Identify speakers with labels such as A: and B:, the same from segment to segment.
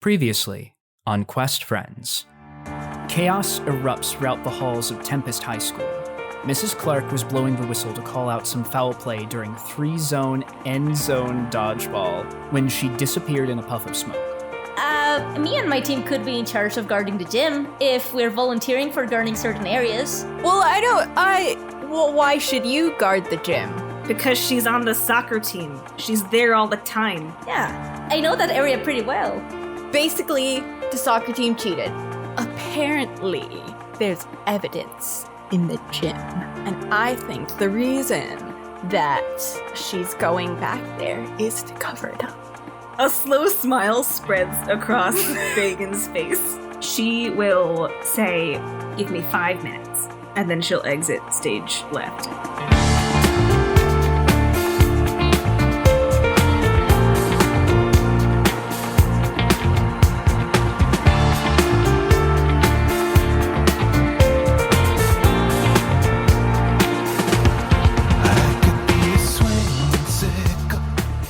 A: Previously on Quest Friends. Chaos erupts throughout the halls of Tempest High School. Mrs. Clark was blowing the whistle to call out some foul play during 3-zone end-zone dodgeball when she disappeared in a puff of smoke.
B: Me and my team could be in charge of guarding the gym if we're volunteering for guarding certain areas.
C: Well, why should you guard the gym?
D: Because she's on the soccer team. She's there all the time.
B: Yeah, I know that area pretty well.
C: Basically, the soccer team cheated. Apparently, there's evidence in the gym. And I think the reason that she's going back there is to cover it up.
D: A slow smile spreads across Bacon's face. She will say, "Give me 5 minutes," and then she'll exit stage left.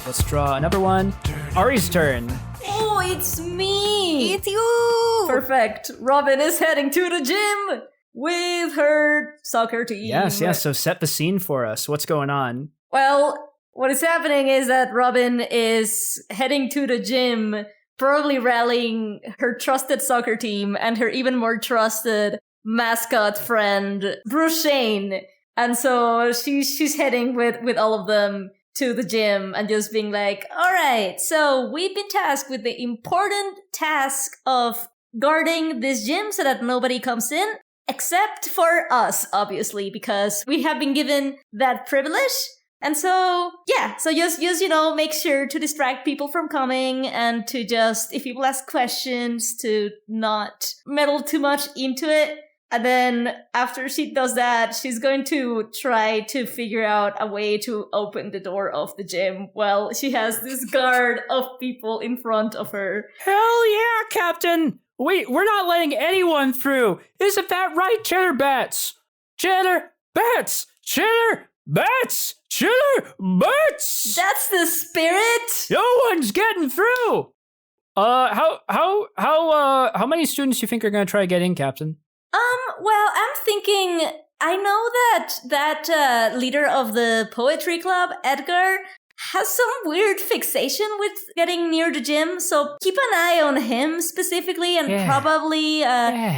A: Let's draw another one. Ari's turn.
B: Oh, it's me!
C: It's you!
B: Perfect. Robyn is heading to the gym with her soccer team.
A: Yes, so set the scene for us. What's going on?
B: Well, what is happening is that Robyn is heading to the gym, probably rallying her trusted soccer team and her even more trusted mascot friend, Bruce Shane. And so she's heading with all of them to the gym and just being like, all right, so we've been tasked with the important task of guarding this gym so that nobody comes in, except for us, obviously, because we have been given that privilege. And so, yeah, so just make sure to distract people from coming and to just, if people ask questions, to not meddle too much into it. And then after she does that, she's going to try to figure out a way to open the door of the gym while she has this guard of people in front of her.
A: Hell yeah, Captain! Wait, we're not letting anyone through! Isn't that right, Cheddar Bats? Cheddar Bats! Cheddar Bats! Cheddar Bats!
B: That's the spirit!
A: No one's getting through! How many students do you think are gonna try to get in, Captain?
B: Well, I'm thinking, I know that leader of the poetry club, Edgar, has some weird fixation with getting near the gym, so keep an eye on him specifically, and probably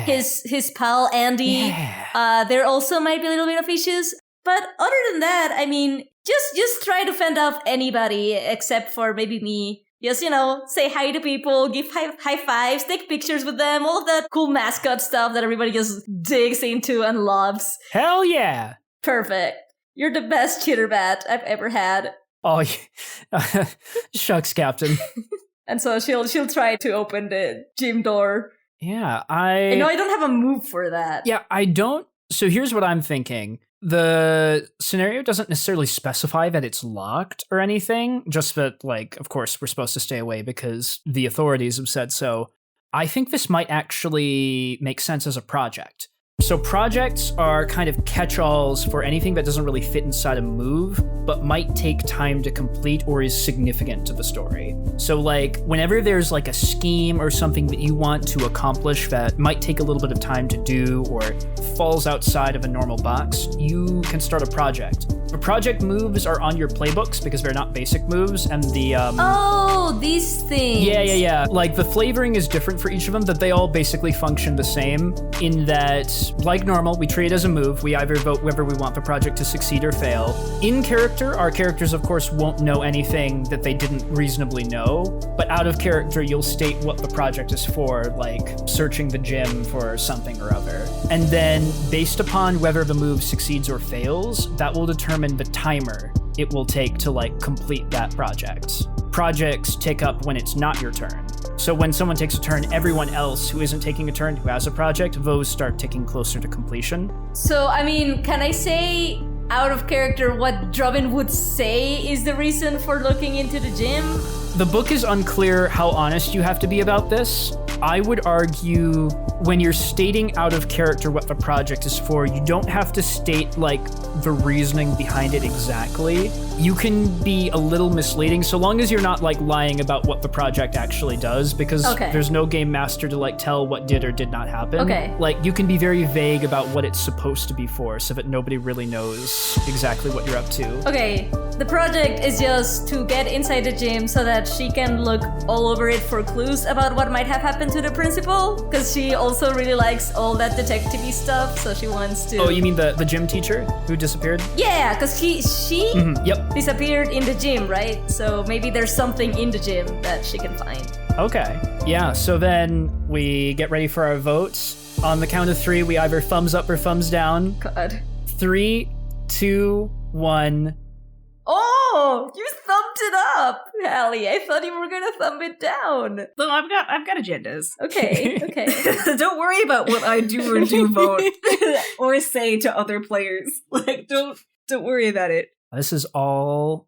B: his pal Andy. There also might be a little bit of issues, but other than that, I mean, just try to fend off anybody except for maybe me. Just, say hi to people, give high fives, take pictures with them, all of that cool mascot stuff that everybody just digs into and loves.
A: Hell yeah!
B: Perfect. You're the best chitterbat I've ever had.
A: Oh, shucks, Captain.
B: And so she'll try to open the gym door.
A: Yeah,
B: I don't have a move for that.
A: Yeah, I don't. So here's what I'm thinking. The scenario doesn't necessarily specify that it's locked or anything, just that, of course, we're supposed to stay away because the authorities have said so. I think this might actually make sense as a project. So projects are kind of catch-alls for anything that doesn't really fit inside a move, but might take time to complete or is significant to the story. So whenever there's a scheme or something that you want to accomplish that might take a little bit of time to do or falls outside of a normal box, you can start a project. The project moves are on your playbooks because they're not basic moves, and the
B: these things.
A: Yeah. The flavoring is different for each of them, but they all basically function the same in that, like normal, we treat it as a move. We either vote whether we want the project to succeed or fail. In character, our characters, of course, won't know anything that they didn't reasonably know, but out of character, you'll state what the project is for, like searching the gym for something or other. And then, based upon whether the move succeeds or fails, that will determine the timer it will take to complete that project. Projects take up when it's not your turn. So when someone takes a turn, everyone else who isn't taking a turn who has a project, those start ticking closer to completion.
B: So, I mean, can I say out of character what Robyn would say is the reason for looking into the gym?
A: The book is unclear how honest you have to be about this. I would argue when you're stating out of character what the project is for, you don't have to state like the reasoning behind it exactly. You can be a little misleading so long as you're not like lying about what the project actually does, because there's no game master to like tell what did or did not happen.
B: Okay.
A: Like you can be very vague about what it's supposed to be for so that nobody really knows exactly what you're up to.
B: Okay, the project is just to get inside the gym so that she can look all over it for clues about what might have happened to the principal, because she also really likes all that detective-y stuff, so she wants to...
A: Oh, you mean the gym teacher who disappeared?
B: Yeah, because she
A: Yep.
B: disappeared in the gym, right? So maybe there's something in the gym that she can find.
A: Okay. Yeah, so then we get ready for our votes. On the count of 3, we either thumbs up or thumbs down.
B: God.
A: 3, 2, 1...
B: Oh, you thumbed it up, Hallie. I thought you were gonna thumb it down.
D: No, I've got agendas.
B: Okay.
D: Don't worry about what I do or do vote or say to other players. Like, don't worry about it.
A: This is all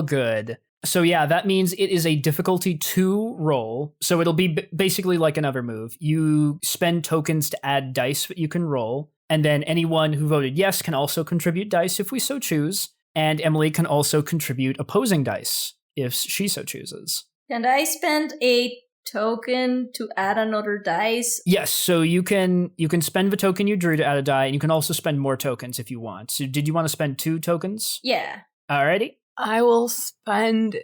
A: good. So yeah, that means it is a difficulty 2 roll. So it'll be basically like another move. You spend tokens to add dice that you can roll, and then anyone who voted yes can also contribute dice if we so choose. And Emily can also contribute opposing dice if she so chooses.
B: Can I spend a token to add another dice?
A: Yes, so you can spend the token you drew to add a die, and you can also spend more tokens if you want. So did you want to spend 2 tokens?
B: Yeah.
A: Alrighty.
C: I will spend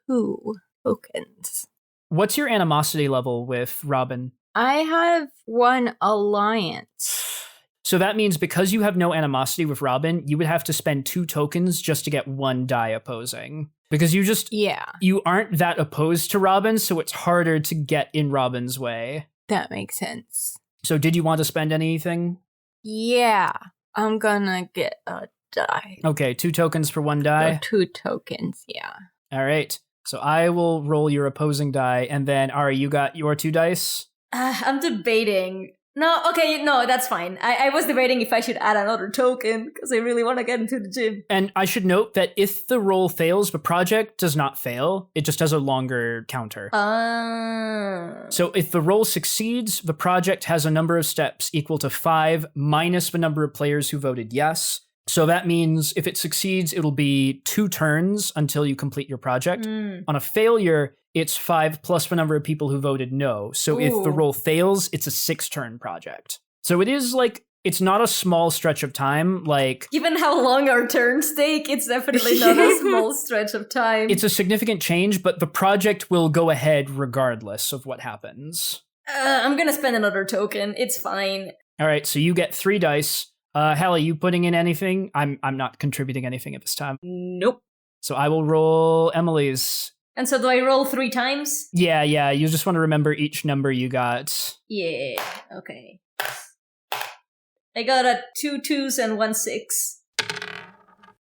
C: 2 tokens.
A: What's your animosity level with Robyn?
C: I have 1 alliance.
A: So that means because you have no animosity with Robyn, you would have to spend 2 tokens just to get 1 die opposing. Because you aren't that opposed to Robyn, so it's harder to get in Robyn's way.
C: That makes sense.
A: So did you want to spend anything?
C: Yeah, I'm gonna get a die.
A: Okay, 2 tokens for 1 die?
C: So 2 tokens, yeah.
A: All right. So I will roll your opposing die, and then Ari, you got your 2 dice?
B: I'm debating. No, that's fine. I was debating if I should add another token, because I really want to get into the gym.
A: And I should note that if the roll fails, the project does not fail. It just has a longer counter. So if the roll succeeds, the project has a number of steps equal to 5 minus the number of players who voted yes. So that means if it succeeds, it'll be 2 turns until you complete your project. On a failure, it's 5 plus the number of people who voted no. So if the roll fails, it's a 6-turn project. So it is like, it's not a small stretch of time. Like,
B: given how long our turns take, it's definitely not a small stretch of time.
A: It's a significant change, but the project will go ahead regardless of what happens.
B: I'm gonna spend another token. It's fine.
A: All right, so you get 3 dice. Hallie, you putting in anything? I'm not contributing anything at this time.
D: Nope.
A: So I will roll Emily's.
B: And so do I roll 3 times?
A: Yeah. You just want to remember each number you got.
B: Yeah, okay. I got a 2 2s and 1 6.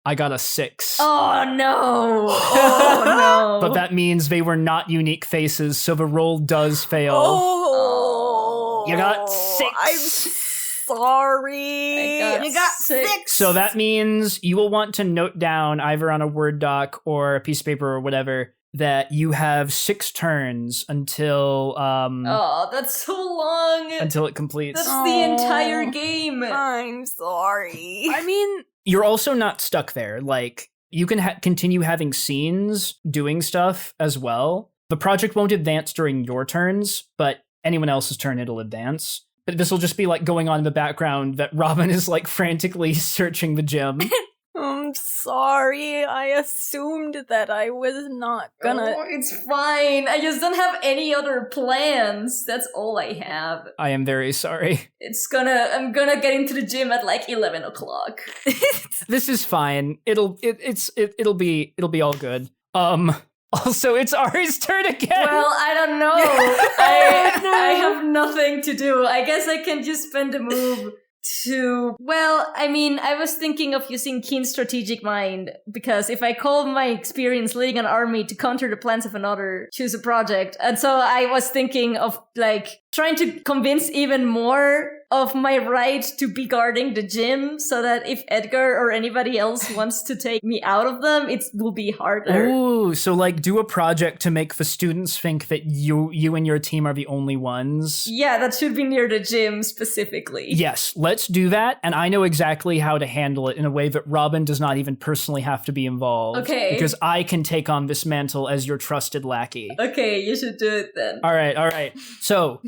A: I got a 6.
B: Oh no! Oh no!
A: But that means they were not unique faces, so the roll does fail.
C: Oh!
A: You got 6.
C: I'm sorry.
B: You got 6.
A: So that means you will want to note down either on a Word doc or a piece of paper or whatever that you have 6 turns until
B: oh, that's so long.
A: Until it completes.
B: That's the entire game.
C: I'm sorry.
A: I mean, you're also not stuck there. Like, you can continue having scenes doing stuff as well. The project won't advance during your turns, but anyone else's turn it'll advance. But this will just be like going on in the background that Robyn is like frantically searching the gym.
C: I'm sorry. I assumed that I was not gonna.
B: Oh, it's fine. I just don't have any other plans. That's all I have.
A: I am very sorry.
B: I'm gonna get into the gym at like 11 o'clock.
A: This is fine. It'll be all good. Also, it's Ari's turn again.
B: Well, I don't know. I have nothing to do. I guess I can just spend a move to... Well, I mean, I was thinking of using Keen Strategic Mind, because if I call my experience leading an army to counter the plans of another, choose a project. And so I was thinking of, like, trying to convince even more of my right to be guarding the gym so that if Edgar or anybody else wants to take me out of them, it will be harder.
A: Ooh, so like do a project to make the students think that you and your team are the only ones.
B: Yeah, that should be near the gym specifically.
A: Yes, let's do that. And I know exactly how to handle it in a way that Robyn does not even personally have to be involved.
B: Okay.
A: Because I can take on this mantle as your trusted lackey.
B: Okay, you should do it then.
A: All right. So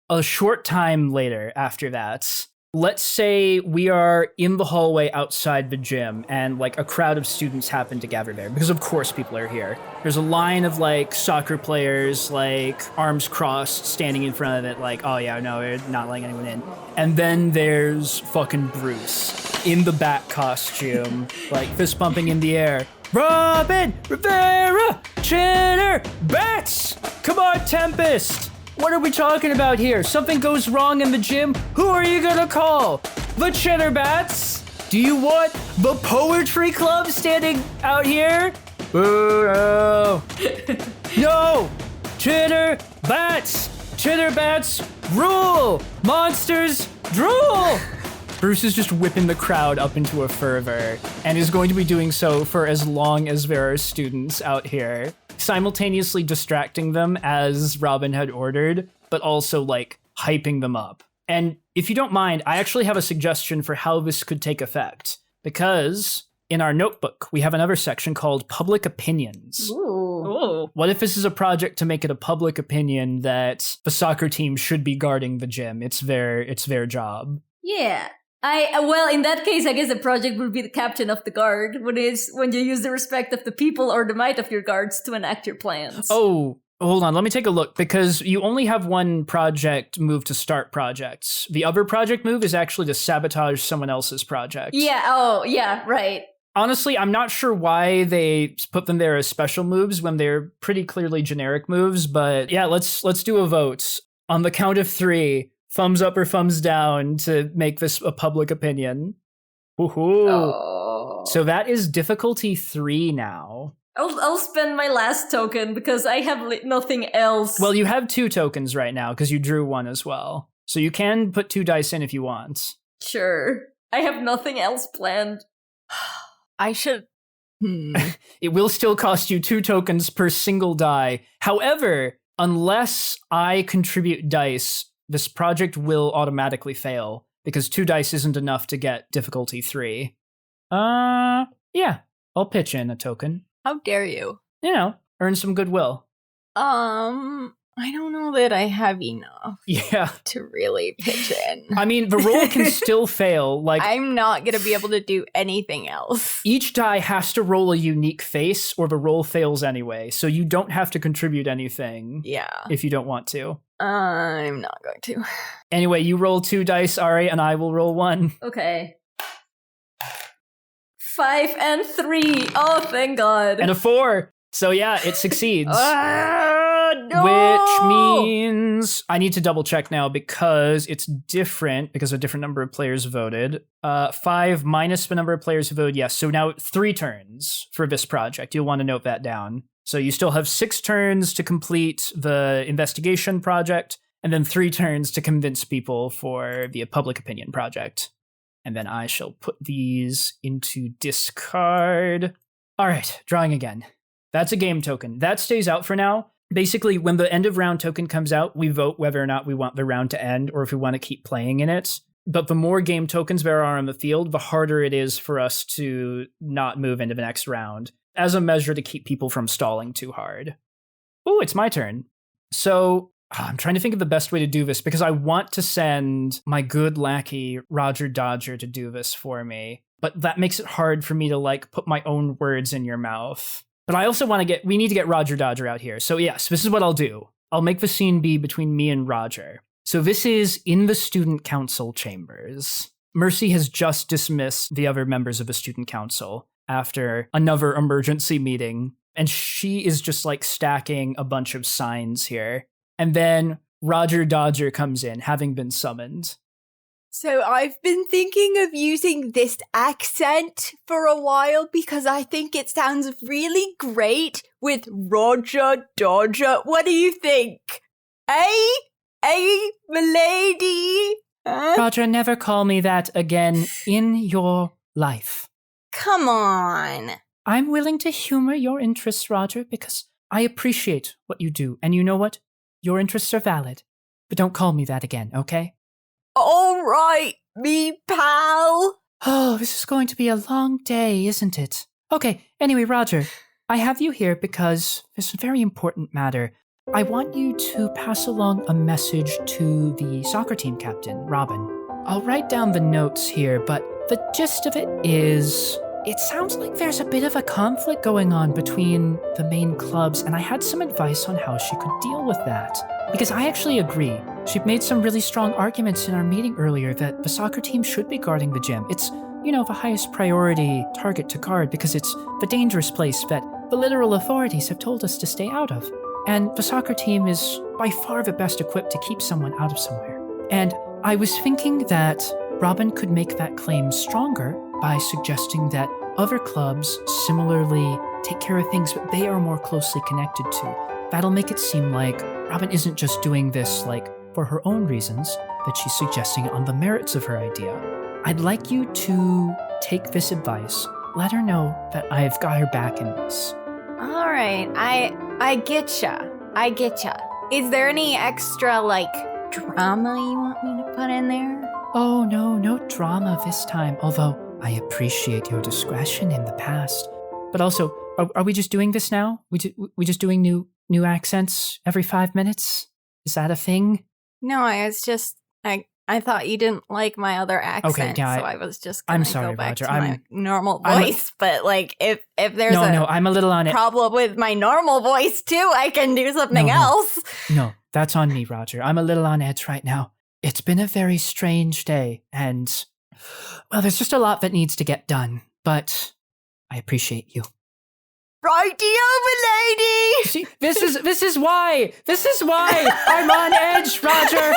A: a short time later after that, let's say we are in the hallway outside the gym and like a crowd of students happen to gather there because of course people are here. There's a line of like soccer players, like arms crossed, standing in front of it like, oh yeah, no, we're not letting anyone in. And then there's fucking Bruce in the bat costume, like fist pumping in the air. Robyn, Rivera, Chitter, Bats! Come on, Tempest! What are we talking about here? Something goes wrong in the gym? Who are you gonna call? The Chitterbats? Do you want the Poetry Club standing out here? Boo, no. No! Chitterbats! Chitterbats rule! Monsters drool! Bruce is just whipping the crowd up into a fervor and is going to be doing so for as long as there are students out here, simultaneously distracting them as Robyn had ordered, but also like hyping them up. And if you don't mind, I actually have a suggestion for how this could take effect, because in our notebook, we have another section called Public Opinions.
B: Ooh.
A: What if this is a project to make it a public opinion that the soccer team should be guarding the gym? It's their job.
B: Yeah. Well, in that case, I guess the project would be the captain of the guard, when you use the respect of the people or the might of your guards to enact your plans.
A: Oh, hold on. Let me take a look, because you only have one project move to start projects. The other project move is actually to sabotage someone else's project.
B: Yeah, oh, yeah, right.
A: Honestly, I'm not sure why they put them there as special moves when they're pretty clearly generic moves, but yeah, let's do a vote. On the count of 3, thumbs up or thumbs down to make this a public opinion. Woohoo.
B: Oh.
A: So that is difficulty 3 now.
B: I'll spend my last token because I have nothing else.
A: Well, you have 2 tokens right now because you drew 1 as well. So you can put 2 dice in if you want.
B: Sure. I have nothing else planned.
C: I should...
A: It will still cost you 2 tokens per single die. However, unless I contribute dice, this project will automatically fail because 2 dice isn't enough to get difficulty 3. Yeah, I'll pitch in a token.
C: How dare you?
A: You know, earn some goodwill.
C: I don't know that I have enough
A: Yeah.
C: to really pitch in.
A: I mean, the roll can still fail. Like,
C: I'm not going to be able to do anything else.
A: each die has to roll a unique face or the roll fails anyway, so you don't have to contribute anything
C: Yeah.
A: if you don't want to.
C: I'm not going to.
A: Anyway, you roll 2 dice, Ari, and I will roll 1.
B: Okay. 5 and 3. Oh, thank God.
A: And a 4. So yeah, it succeeds.
C: No!
A: Which means I need to double check now because it's different because a different number of players voted. 5 minus the number of players who voted yes. So now 3 turns for this project. You'll want to note that down. So you still have 6 turns to complete the investigation project, and then 3 turns to convince people for the public opinion project. And then I shall put these into discard. All right, drawing again. That's a game token. That stays out for now. Basically, when the end of round token comes out, we vote whether or not we want the round to end or if we want to keep playing in it. But the more game tokens there are on the field, the harder it is for us to not move into the next round, as a measure to keep people from stalling too hard. Ooh, it's my turn. So I'm trying to think of the best way to do this because I want to send my good lackey, Roger Dodger, to do this for me. But that makes it hard for me to like put my own words in your mouth. But I also we need to get Roger Dodger out here. So yes, this is what I'll do. I'll make the scene be between me and Roger. So this is in the student council chambers. Mercy has just dismissed the other members of the student council after another emergency meeting. And she is just like stacking a bunch of signs here. And then Roger Dodger comes in, having been summoned.
C: So I've been thinking of using this accent for a while because I think it sounds really great with Roger Dodger. What do you think? Eh? Eh, milady?
A: Roger, never call me that again in your life.
C: Come on.
A: I'm willing to humor your interests, Roger, because I appreciate what you do. And you know what? Your interests are valid. But don't call me that again, okay?
C: All right, me pal.
A: Oh, this is going to be a long day, isn't it? Okay, anyway, Roger, I have you here because there's a very important matter. I want you to pass along a message to the soccer team captain, Robyn. I'll write down the notes here, but the gist of it is, it sounds like there's a bit of a conflict going on between the main clubs, and I had some advice on how she could deal with that. Because I actually agree. She made some really strong arguments in our meeting earlier that the soccer team should be guarding the gym. It's, the highest priority target to guard because it's the dangerous place that the literal authorities have told us to stay out of. And the soccer team is by far the best equipped to keep someone out of somewhere. And I was thinking that Robyn could make that claim stronger by suggesting that other clubs similarly take care of things that they are more closely connected to. That'll make it seem like Robyn isn't just doing this, for her own reasons, that she's suggesting it on the merits of her idea. I'd like you to take this advice. Let her know that I've got her back in this.
C: All right, I getcha. Is there any extra, drama you want me to put in there?
A: Oh, no drama this time, although I appreciate your discretion in the past. But also, are we just doing this now? We just doing new accents every 5 minutes? Is that a thing?
C: No, I was just, I thought you didn't like my other accent,
A: okay, yeah,
C: so I was just gonna
A: go
C: back
A: Roger.
C: to my normal voice. But if there's
A: I'm a little on it.
C: problem with my normal voice too, I can do something else.
A: No, that's on me, Roger. I'm a little on edge right now. It's been a very strange day, and, well, there's just a lot that needs to get done, but I appreciate you.
C: Righty over, lady!
A: See, this is why I'm on edge, Roger!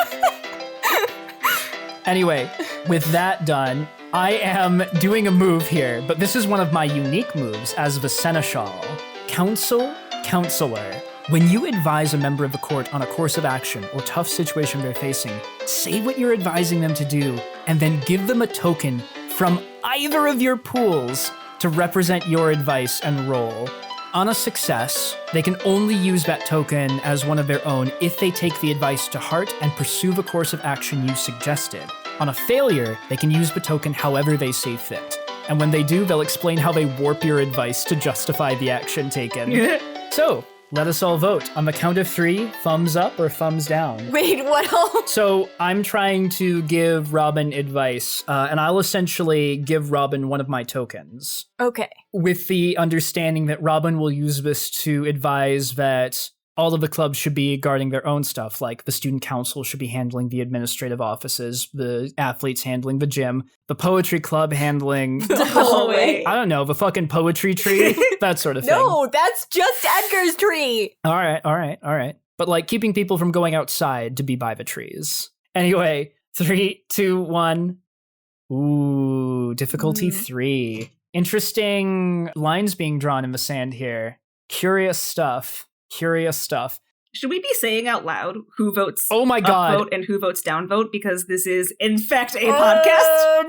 A: Anyway, with that done, I am doing a move here, but this is one of my unique moves as the seneschal. Counselor. When you advise a member of the court on a course of action or tough situation they're facing, say what you're advising them to do, and then give them a token from either of your pools to represent your advice and roll. On a success, they can only use that token as one of their own if they take the advice to heart and pursue the course of action you suggested. On a failure, they can use the token however they see fit. And when they do, they'll explain how they warp your advice to justify the action taken. So, let us all vote. On the count of 3, thumbs up or thumbs down?
C: Wait, what else?
A: So I'm trying to give Robyn advice, and I'll essentially give Robyn one of my tokens.
C: Okay.
A: With the understanding that Robyn will use this to advise that all of the clubs should be guarding their own stuff, like the student council should be handling the administrative offices, the athletes handling the gym, the poetry club handling
B: The hallway.
A: I don't know, the fucking poetry tree, that sort of thing.
C: No, that's just Edgar's tree.
A: All right. But keeping people from going outside to be by the trees. Anyway, 3, 2, 1. Ooh, difficulty 3. Interesting lines being drawn in the sand here. Curious stuff.
D: Should we be saying out loud who votes
A: Oh my God.
D: up vote and who votes down vote? Because this is, in fact, a podcast.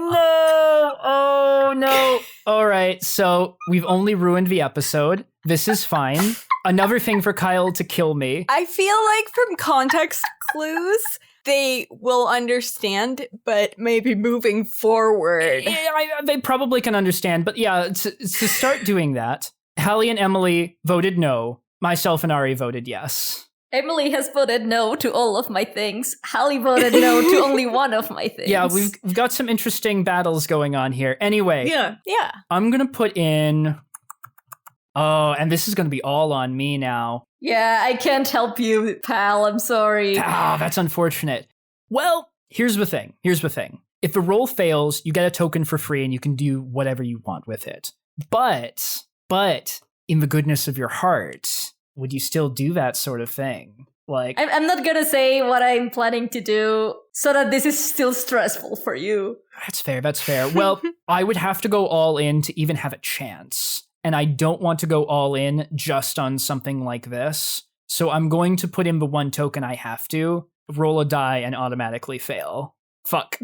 A: Oh no. All right, so we've only ruined the episode. This is fine. Another thing for Kyle to kill me.
C: I feel like from context clues, they will understand, but maybe moving forward.
A: Yeah, they probably can understand, but yeah, to start doing that, Hallie and Emily voted no. Myself and Ari voted yes.
B: Emily has voted no to all of my things. Hallie voted no to only one of my things.
A: Yeah, we've got some interesting battles going on here. Anyway,
C: Yeah.
A: I'm going to put in... Oh, and this is going to be all on me now.
B: Yeah, I can't help you, pal. I'm sorry.
A: Ah, that's unfortunate. Well, here's the thing. If the roll fails, you get a token for free and you can do whatever you want with it. But, in the goodness of your heart, would you still do that sort of thing?
B: I'm not gonna say what I'm planning to do so that this is still stressful for you.
A: That's fair. Well, I would have to go all in to even have a chance. And I don't want to go all in just on something like this. So I'm going to put in the one token I have to, roll a die, and automatically fail. Fuck.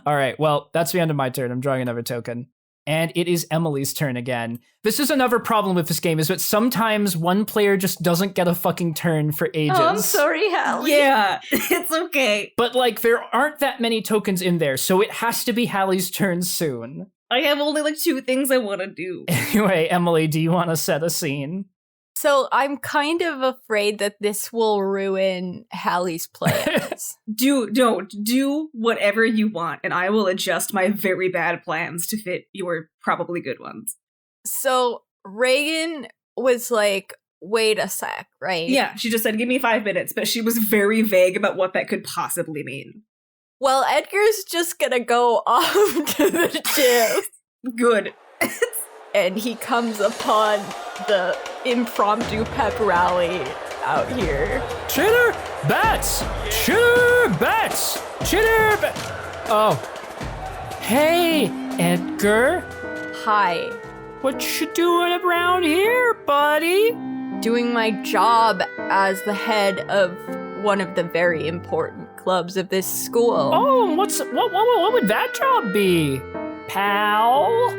A: All right, well, that's the end of my turn. I'm drawing another token. And it is Emily's turn again. This is another problem with this game, is that sometimes one player just doesn't get a fucking turn for ages.
B: Oh, I'm sorry, Hallie.
D: Yeah, it's okay.
A: But, like, there aren't that many tokens in there, so it has to be Hallie's turn soon.
D: I have only like 2 things I want to do.
A: Anyway, Emily, do you want to set a scene?
C: So I'm kind of afraid that this will ruin Hallie's plans.
D: Do whatever you want, and I will adjust my very bad plans to fit your probably good ones.
C: So Reagan was like, wait a sec, right?
D: Yeah, she just said, give me 5 minutes, but she was very vague about what that could possibly mean.
C: Well, Edgar's just gonna go off to the gym.
D: Good.
C: And he comes upon the impromptu pep rally out here.
A: Chitter bats! Chitter bats! Chitter bats! Oh. Hey, Edgar.
C: Hi.
A: What you doing around here, buddy?
C: Doing my job as the head of one of the very important clubs of this school.
A: Oh, what would that job be, pal?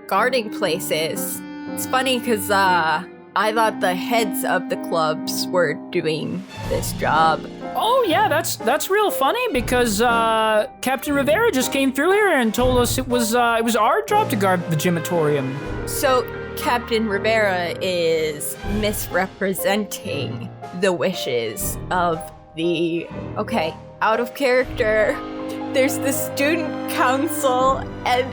C: Guarding places. It's funny because I thought the heads of the clubs were doing this job.
A: Oh yeah, that's real funny because Captain Rivera just came through here and told us it was our job to guard the gymatorium.
C: So Captain Rivera is misrepresenting the wishes of the... Okay, out of character. There's the student council and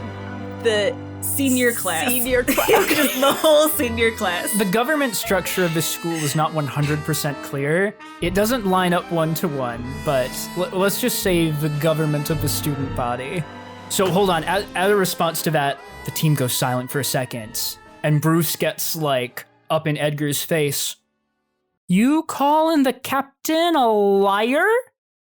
C: the...
D: Senior class.
C: Just
D: the whole senior class.
A: The government structure of this school is not 100% clear. It doesn't line up one-to-one, but let's just say the government of the student body. So hold on, as a response to that, the team goes silent for a second, and Bruce gets, like, up in Edgar's face. You calling the captain a liar?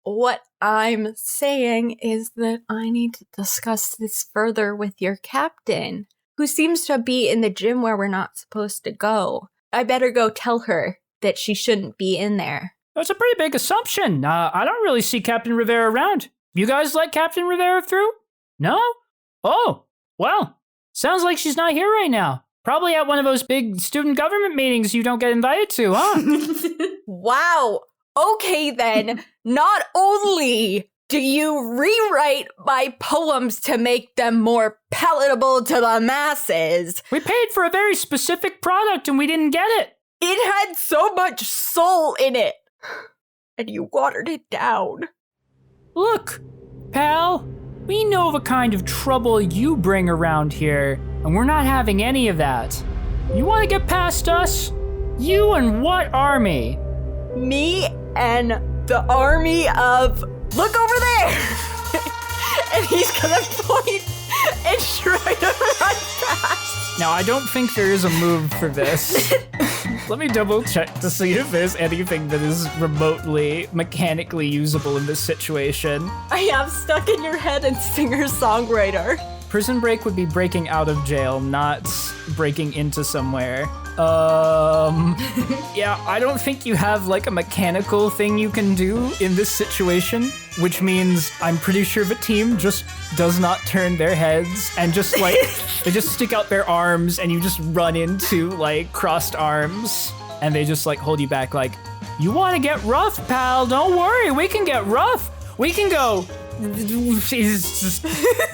C: What I'm saying is that I need to discuss this further with your captain, who seems to be in the gym where we're not supposed to go. I better go tell her that she shouldn't be in there.
A: That's a pretty big assumption. I don't really see Captain Rivera around. You guys let Captain Rivera through? No? Oh, well, sounds like she's not here right now. Probably at one of those big student government meetings you don't get invited to, huh?
C: Wow. Okay then, not only do you rewrite my poems to make them more palatable to the masses,
A: We paid for a very specific product and we didn't get it.
C: it had so much soul in it. And you watered it down.
A: Look, pal, we know the kind of trouble you bring around here, and we're not having any of that. You want to get past us? You and what army?
C: Me and the army of... Look over there! And he's gonna point and try to run fast.
A: Now, I don't think there is a move for this. Let me double check to see if there's anything that is remotely mechanically usable in this situation.
C: I have Stuck in Your Head and singer-songwriter.
A: Prison Break would be breaking out of jail, not breaking into somewhere. Yeah, I don't think you have like a mechanical thing you can do in this situation, which means I'm pretty sure the team just does not turn their heads and just like, they just stick out their arms and you just run into like crossed arms and they just like hold you back like, you want to get rough, pal? Don't worry, we can get rough. We can go. He's just,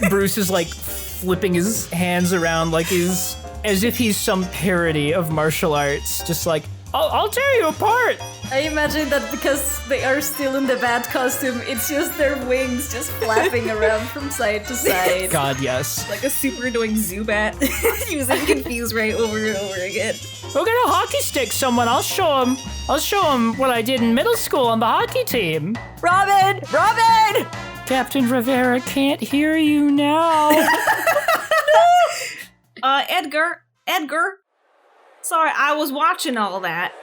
A: Bruce is like flipping his hands around like he's, as if he's some parody of martial arts, just like, I'll tear you apart.
B: I imagine that because they are still in the bat costume, it's just their wings just flapping around from side to side.
A: God, yes.
D: Like a super annoying Zubat using Confuse Ray over and over again.
A: Go get a hockey stick, someone. I'll show him what I did in middle school on the hockey team.
C: Robyn! Robyn!
A: Captain Rivera can't hear you now.
D: Edgar. Sorry, I was watching all that.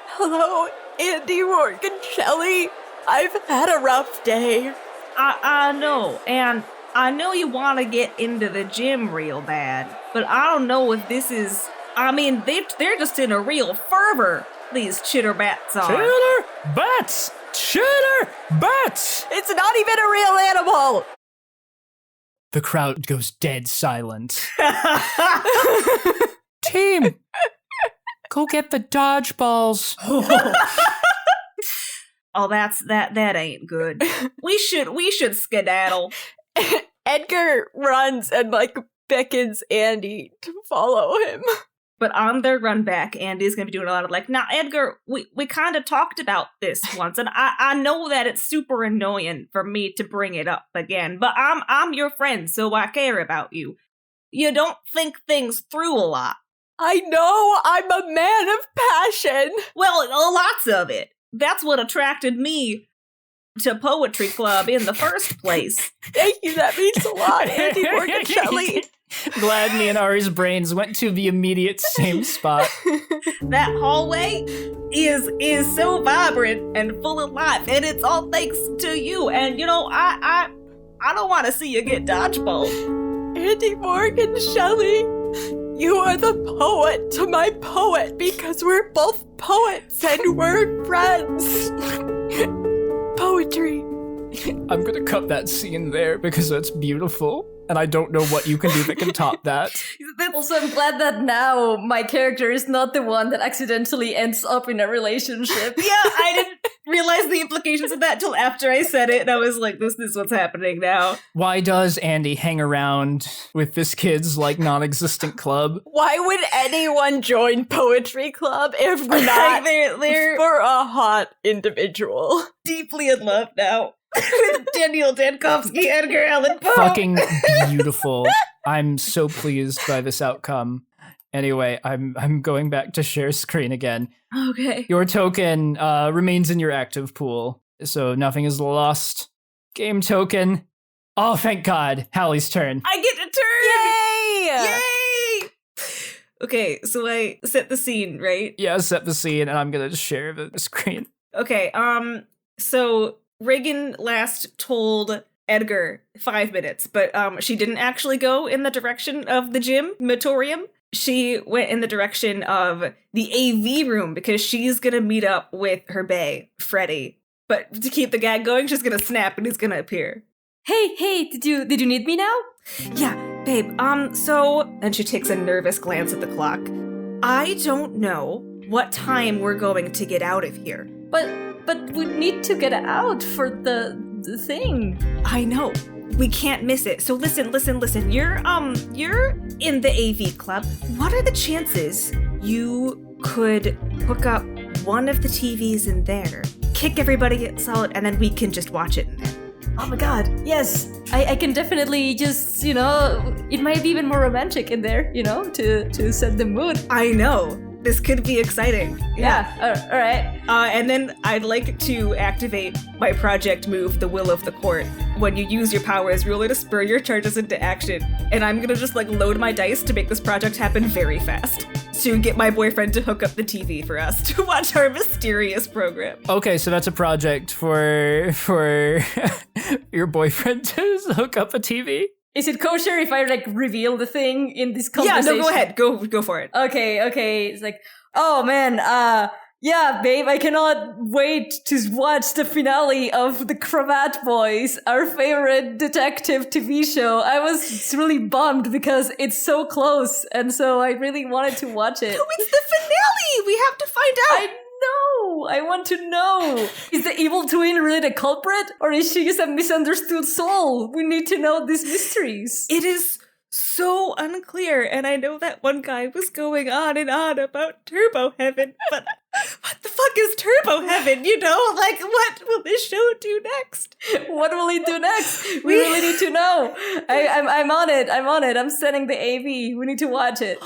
C: Hello, Andy Morgan-Shelley. I've had a rough day.
D: I know, and I know you want to get into the gym real bad, but I don't know if this is... I mean, they're just in a real fervor, these chitterbats are.
A: Chitterbats! Shooter! Bats!
C: It's not even a real animal!
A: The crowd goes dead silent. Team! Go get the dodgeballs.
D: Oh, that ain't good. We should skedaddle.
C: Edgar runs and, like, beckons Andy to follow him.
D: But on their run back, Andy's gonna be doing a lot of like, now Edgar, we kind of talked about this once, and I know that it's super annoying for me to bring it up again, but I'm your friend, so I care about you. You don't think things through a lot.
C: I know, I'm a man of passion.
D: Well, lots of it. That's what attracted me to Poetry Club in the first place.
C: Thank you, that means a lot, Andy Morgan Shelley.
A: Glad me and Ari's brains went to the immediate same spot.
D: That hallway is so vibrant and full of life, and it's all thanks to you. And you know, I don't want to see you get dodgeball.
C: Andy Morgan Shelley, you are the poet to my poet because we're both poets and we're friends. Poetry.
A: I'm gonna cut that scene there because that's beautiful. And I don't know what you can do that can top that.
B: Also, I'm glad that now my character is not the one that accidentally ends up in a relationship.
D: Yeah, I didn't realize the implications of that till after I said it, and I was like, this is what's happening now.
A: Why does Andy hang around with this kid's, like, non-existent club?
C: Why would anyone join Poetry Club if not
D: they're
C: for a hot individual?
D: Deeply in love now. With Daniel Dankovsky, Edgar Allan Poe.
A: Fucking beautiful. I'm so pleased by this outcome. Anyway, I'm going back to share screen again.
D: Okay.
A: Your token remains in your active pool, so nothing is lost. Game token. Oh, thank God. Hallie's turn.
D: I get a turn!
C: Yay!
D: Yay! Okay, so I set the scene, right?
A: Yeah, set the scene, and I'm gonna share the screen.
D: Okay, so Reagan last told Edgar 5 minutes, but she didn't actually go in the direction of the gym, Matorium. She went in the direction of the AV room because she's gonna meet up with her bae, Freddy. But to keep the gag going, she's gonna snap and he's gonna appear.
B: Hey, did you need me now?
D: Yeah, babe, so... And she takes a nervous glance at the clock. I don't know what time we're going to get out of here.
B: But we need to get out for the thing.
D: I know. We can't miss it. So listen. You're in the AV club. What are the chances you could hook up one of the TVs in there, kick everybody solid, and then we can just watch it in there?
B: Oh my god, yes. I can definitely just, it might be even more romantic in there, to set the mood.
D: I know. This could be exciting.
B: Yeah. All right.
D: And then I'd like to activate my project move, the Will of the Court. When you use your power as ruler to spur your charges into action. And I'm gonna just load my dice to make this project happen very fast. To get my boyfriend to hook up the TV for us to watch our mysterious program.
A: Okay, so that's a project for your boyfriend to hook up a TV?
B: Is it kosher if I reveal the thing in this conversation?
D: Yeah, no, go ahead. Go for it.
B: Okay. It's like, oh man, yeah, babe, I cannot wait to watch the finale of The Cravat Boys, our favorite detective TV show. I was really bummed because it's so close, and so I really wanted to watch it.
D: No, it's the finale! We have to find out!
B: I know! I want to know! Is the evil twin really the culprit? Or is she just a misunderstood soul? We need to know these mysteries.
D: It is so unclear, and I know that one guy was going on and on about Turbo Heaven, but what the fuck is Turbo Heaven, What will this show do next?
B: What will he do next? We really need to know. I'm on it. I'm sending the AV. We need to watch it.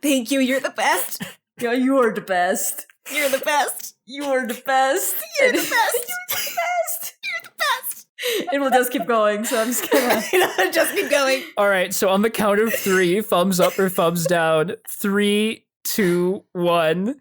D: Thank you, you're the best.
B: Yeah, you are the best.
D: You're the best.
B: You are the best.
D: You're the best. You're the best. You're the best.
B: It will just keep going, so I'm just gonna
D: just keep going.
A: All right, so on the count of 3, thumbs up or thumbs down. 3, 2, 1.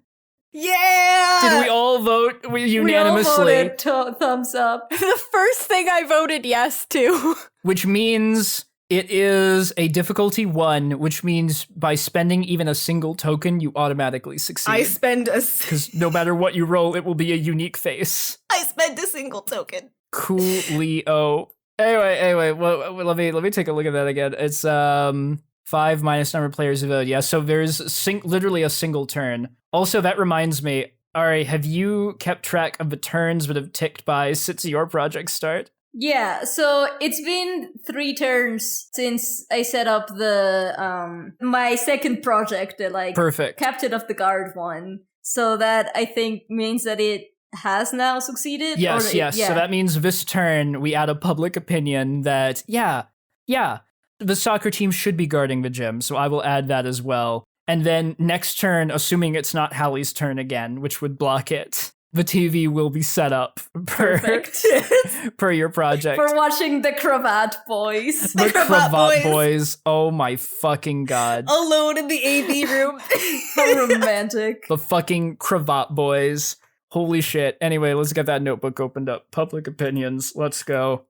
D: Yeah!
A: Did we all vote unanimously?
B: We all voted thumbs up.
C: The first thing I voted yes to.
A: Which means It is a difficulty 1, which means by spending even a single token, you automatically succeed.
D: I spend a...
A: Because no matter what you roll, it will be a unique face.
D: I spend a single token.
A: Coolio. Anyway, well, let me take a look at that again. It's 5 minus number of players who vote. Yeah, so there's literally a single turn. Also, that reminds me, Ari, have you kept track of the turns that have ticked by since your project start?
B: Yeah, so it's been 3 turns since I set up the my second project, the
A: Perfect.
B: Captain of the Guard one. So that I think means that it has now succeeded.
A: Yes.
B: Yeah.
A: So that means this turn we add a public opinion that the soccer team should be guarding the gym. So I will add that as well. And then next turn, assuming it's not Hallie's turn again, which would block it, the TV will be set up per your project.
B: For watching the Cravat Boys.
A: The Cravat Boys. Oh my fucking god.
D: Alone in the AV room.
B: How romantic.
A: The fucking Cravat Boys. Holy shit. Anyway, let's get that notebook opened up. Public opinions. Let's go.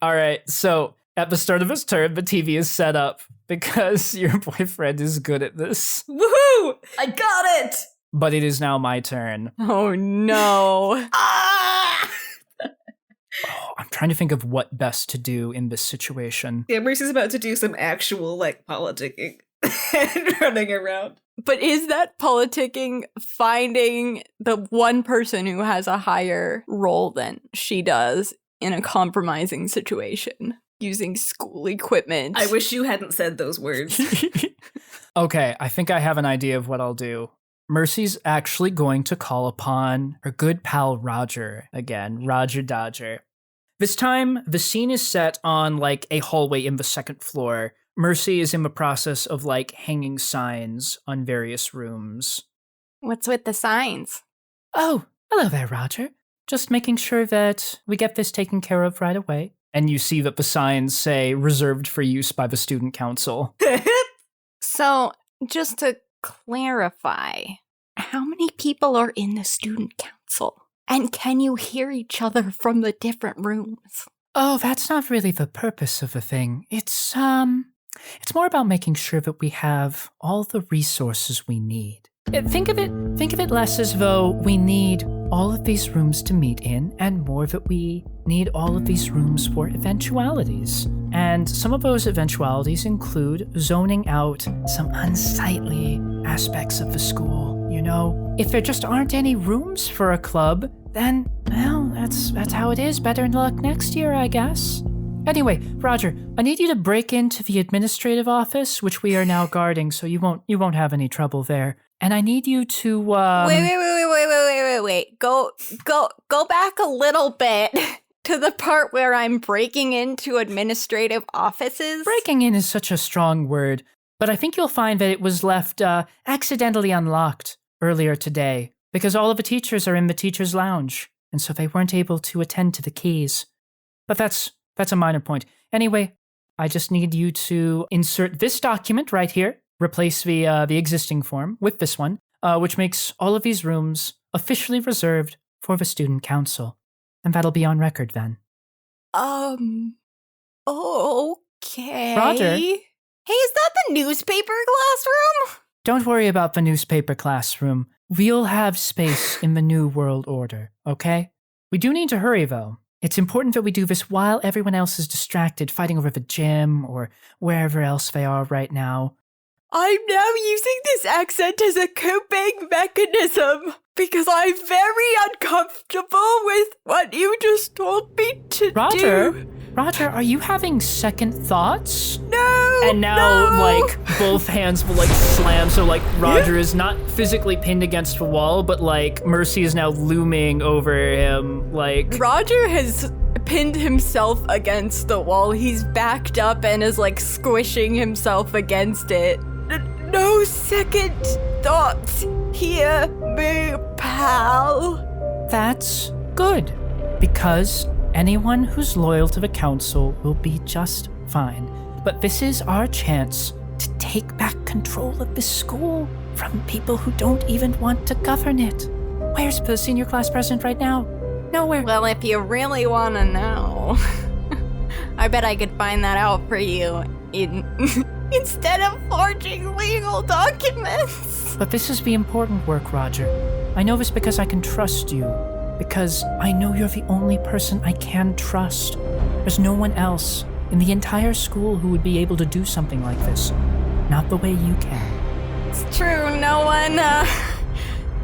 A: All right, so at the start of this turn, the TV is set up because your boyfriend is good at this.
D: Woohoo!
B: I got it!
A: But it is now my turn.
C: Oh no.
A: I'm trying to think of what best to do in this situation.
D: Yeah, Mercy's about to do some actual, politicking and running around.
C: But is that politicking finding the one person who has a higher role than she does in a compromising situation? Using school equipment.
D: I wish you hadn't said those words.
A: Okay, I think I have an idea of what I'll do. Mercy's actually going to call upon her good pal Roger again, Roger Dodger. This time, the scene is set on a hallway in the 2nd floor. Mercy is in the process of hanging signs on various rooms.
C: What's with the signs?
A: Oh, hello there, Roger. Just making sure that we get this taken care of right away. And you see that the signs say reserved for use by the student council.
C: So, just to clarify, how many people are in the student council? And can you hear each other from the different rooms?
A: Oh, that's not really the purpose of the thing. It's more about making sure that we have all the resources we need. Think of it less as though we need all of these rooms to meet in, and more that we need all of these rooms for eventualities. And some of those eventualities include zoning out some unsightly aspects of the school. You know, if there just aren't any rooms for a club, then, well, that's how it is. Better luck next year, I guess. Anyway, Roger, I need you to break into the administrative office, which we are now guarding, so you won't have any trouble there. And I need you to
C: Wait. Go back a little bit to the part where I'm breaking into administrative offices.
A: Breaking in is such a strong word, but I think you'll find that it was left accidentally unlocked earlier today because all of the teachers are in the teacher's lounge, and so they weren't able to attend to the keys. But that's a minor point. Anyway, I just need you to insert this document right here, replace the existing form with this one, which makes all of these rooms officially reserved for the student council. And that'll be on record then.
C: Okay.
A: Roger?
C: Hey, is that the newspaper classroom?
A: Don't worry about the newspaper classroom. We'll have space in the new world order, okay? We do need to hurry, though. It's important that we do this while everyone else is distracted fighting over the gym or wherever else they are right now.
C: I'm now using this accent as a coping mechanism because I'm very uncomfortable with what you just told me to do.
A: Roger, are you having second thoughts?
C: No!
A: And now, both hands will, slam, so, Roger is not physically pinned against the wall, but, Mercy is now looming over him,
C: Roger has pinned himself against the wall. He's backed up and is, squishing himself against it. No second thoughts here, me pal.
A: That's good, because anyone who's loyal to the council will be just fine. But this is our chance to take back control of this school from people who don't even want to govern it. Where's the senior class president right now? Nowhere.
C: Well, if you really want to know, I bet I could find that out for you instead of forging legal documents.
A: But this is the important work, Roger. I know this because I can trust you. Because I know you're the only person I can trust. There's no one else in the entire school who would be able to do something like this. Not the way you can.
C: It's true, no one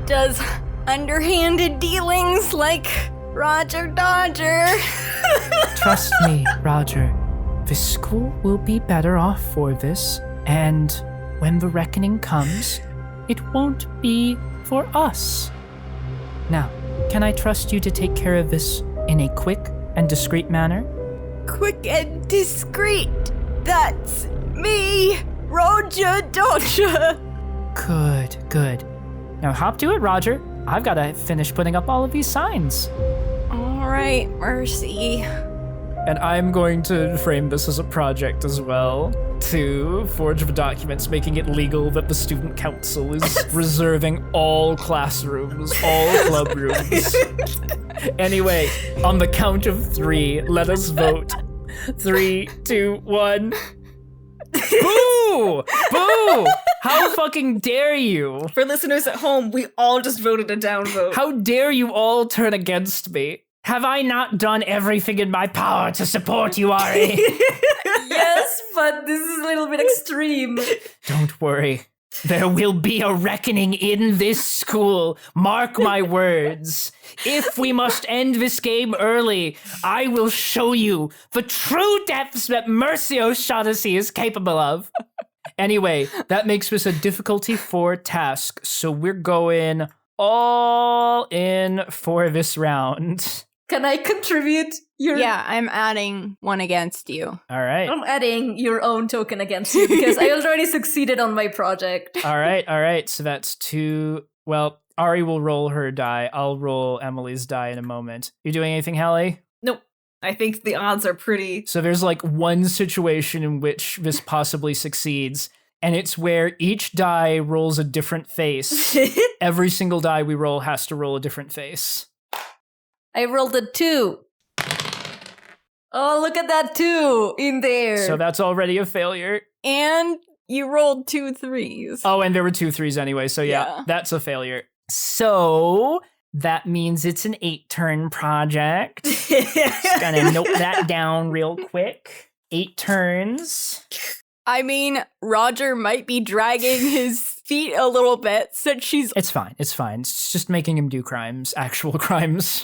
C: does underhanded dealings like Roger Dodger.
A: Trust me, Roger. The school will be better off for this, and when the reckoning comes, it won't be for us. Now, can I trust you to take care of this in a quick and discreet manner?
C: Quick and discreet. That's me, Roger Dodger.
A: Good. Now hop to it, Roger. I've got to finish putting up all of these signs.
C: All right, Mercy.
A: And I'm going to frame this as a project as well, to forge the documents, making it legal that the student council is reserving all classrooms, all club rooms. Anyway, on the count of 3, let us vote. 3, 2, 1. Boo! Boo! How fucking dare you?
D: For listeners at home, we all just voted a down vote.
A: How dare you all turn against me? Have I not done everything in my power to support you, Ari?
B: Yes, but this is a little bit extreme.
A: Don't worry. There will be a reckoning in this school. Mark my words. If we must end this game early, I will show you the true depths that Mercy O'Shaughnessy is capable of. Anyway, that makes this a difficulty 4 task, so we're going all in for this round.
B: Can I contribute your...
C: Yeah, I'm adding 1 against you.
A: All right.
B: I'm adding your own token against you because I already succeeded on my project.
A: All right. So that's 2. Well, Ari will roll her die. I'll roll Emily's die in a moment. You doing anything, Hallie?
D: Nope. I think the odds are pretty...
A: So there's like one situation in which this possibly succeeds, and it's where each die rolls a different face. Every single die we roll has to roll a different face.
B: I rolled a 2. Oh, look at that 2 in there.
A: So that's already a failure.
C: And you rolled 2 3s.
A: Oh, and there were 2 3s anyway, so yeah. That's a failure. So that means it's an 8-turn project. Just gonna note that down real quick. 8 turns.
C: I mean, Roger might be dragging his feet a little bit since she's...
A: It's fine. It's just making him do crimes, actual crimes.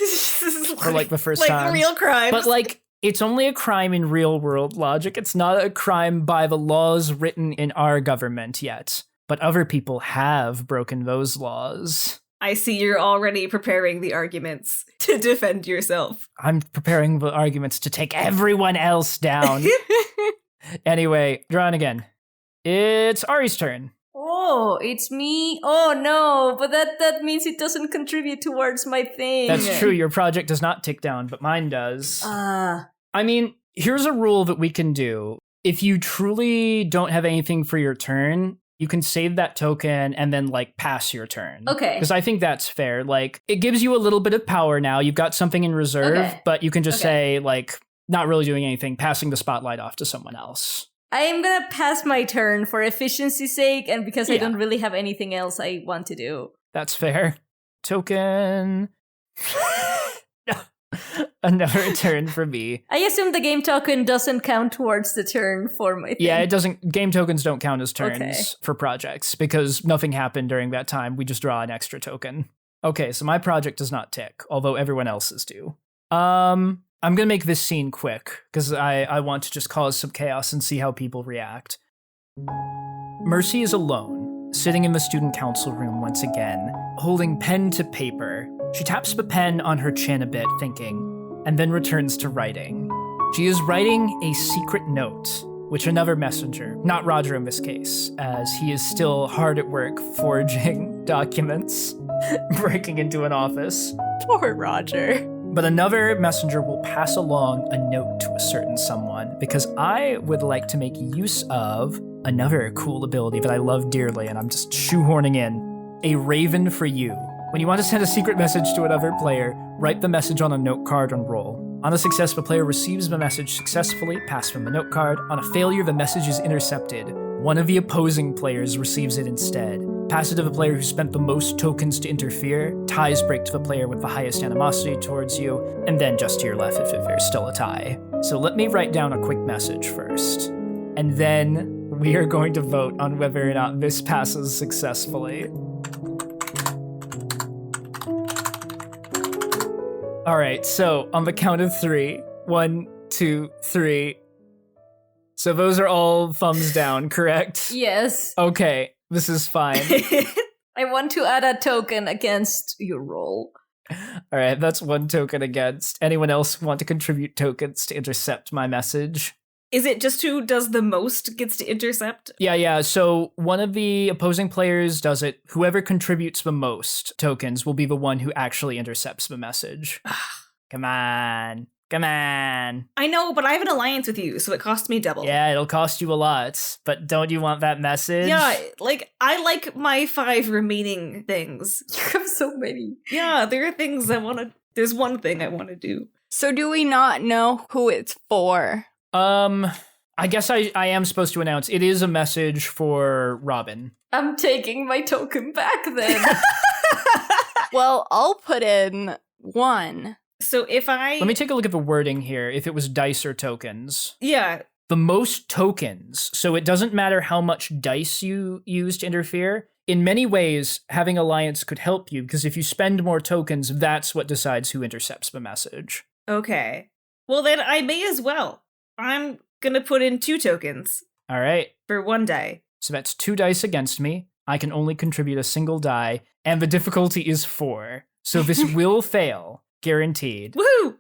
A: For like the first time.
D: Like real crimes.
A: But like, it's only a crime in real world logic. It's not a crime by the laws written in our government yet. But other people have broken those laws.
D: I see you're already preparing the arguments to defend yourself.
A: I'm preparing the arguments to take everyone else down. Anyway, drawing again. It's Ari's turn.
B: Oh, it's me? Oh no, but that means it doesn't contribute towards my thing.
A: That's true, your project does not tick down, but mine does. I mean, here's a rule that we can do. If you truly don't have anything for your turn, you can save that token and then like pass your turn.
B: Okay.
A: Because I think that's fair. Like, it gives you a little bit of power now. You've got something in reserve, but you can just say like, not really doing anything, passing the spotlight off to someone else.
B: I am gonna pass my turn for efficiency's sake and because I don't really have anything else I want to do.
A: That's fair. Token. Another turn for me.
B: I assume the game token doesn't count towards the turn for my thing.
A: Yeah, it doesn't. Game tokens don't count as turns for projects because nothing happened during that time. We just draw an extra token. Okay, so my project does not tick, although everyone else's do. I'm going to make this scene quick, because I want to just cause some chaos and see how people react. Mercy is alone, sitting in the student council room once again, holding pen to paper. She taps the pen on her chin a bit, thinking, and then returns to writing. She is writing a secret note, which another messenger, not Roger in this case, as he is still hard at work forging documents, breaking into an office.
C: Poor Roger.
A: But another messenger will pass along a note to a certain someone, because I would like to make use of another cool ability that I love dearly, and I'm just shoehorning in. A raven for you. When you want to send a secret message to another player, write the message on a note card and roll. On a success, the player receives the message successfully, passed from the note card. On a failure, the message is intercepted. One of the opposing players receives it instead. Pass it to the player who spent the most tokens to interfere. Ties break to the player with the highest animosity towards you, and then just to your left if there's still a tie. So let me write down a quick message first. And then we are going to vote on whether or not this passes successfully. All right, so on the count of 3, 1, 2, 3. So those are all thumbs down, correct?
B: Yes.
A: Okay, this is fine.
B: I want to add a token against your roll.
A: All right, that's 1 token against. Anyone else want to contribute tokens to intercept my message?
D: Is it just who does the most gets to intercept?
A: Yeah. So one of the opposing players does it. Whoever contributes the most tokens will be the one who actually intercepts the message. Come on.
D: I know, but I have an alliance with you, so it costs me double.
A: Yeah, it'll cost you a lot. But don't you want that message?
D: Yeah, like, I like my 5 remaining things.
B: You have so many.
D: Yeah, there are things there's one thing I want to do.
C: So do we not know who it's for?
A: I guess I am supposed to announce it is a message for Robyn.
B: I'm taking my token back then.
C: Well, I'll put in 1.
D: So if
A: Let me take a look at the wording here, if it was dice or tokens.
D: Yeah.
A: The most tokens, so it doesn't matter how much dice you use to interfere. In many ways, having alliance could help you, because if you spend more tokens, that's what decides who intercepts the message.
D: Okay. Well, then I may as well. I'm gonna put in 2 tokens.
A: All right.
D: For 1 die.
A: So that's 2 dice against me. I can only contribute a single die, and the difficulty is 4. So this will fail, guaranteed.
D: Woohoo!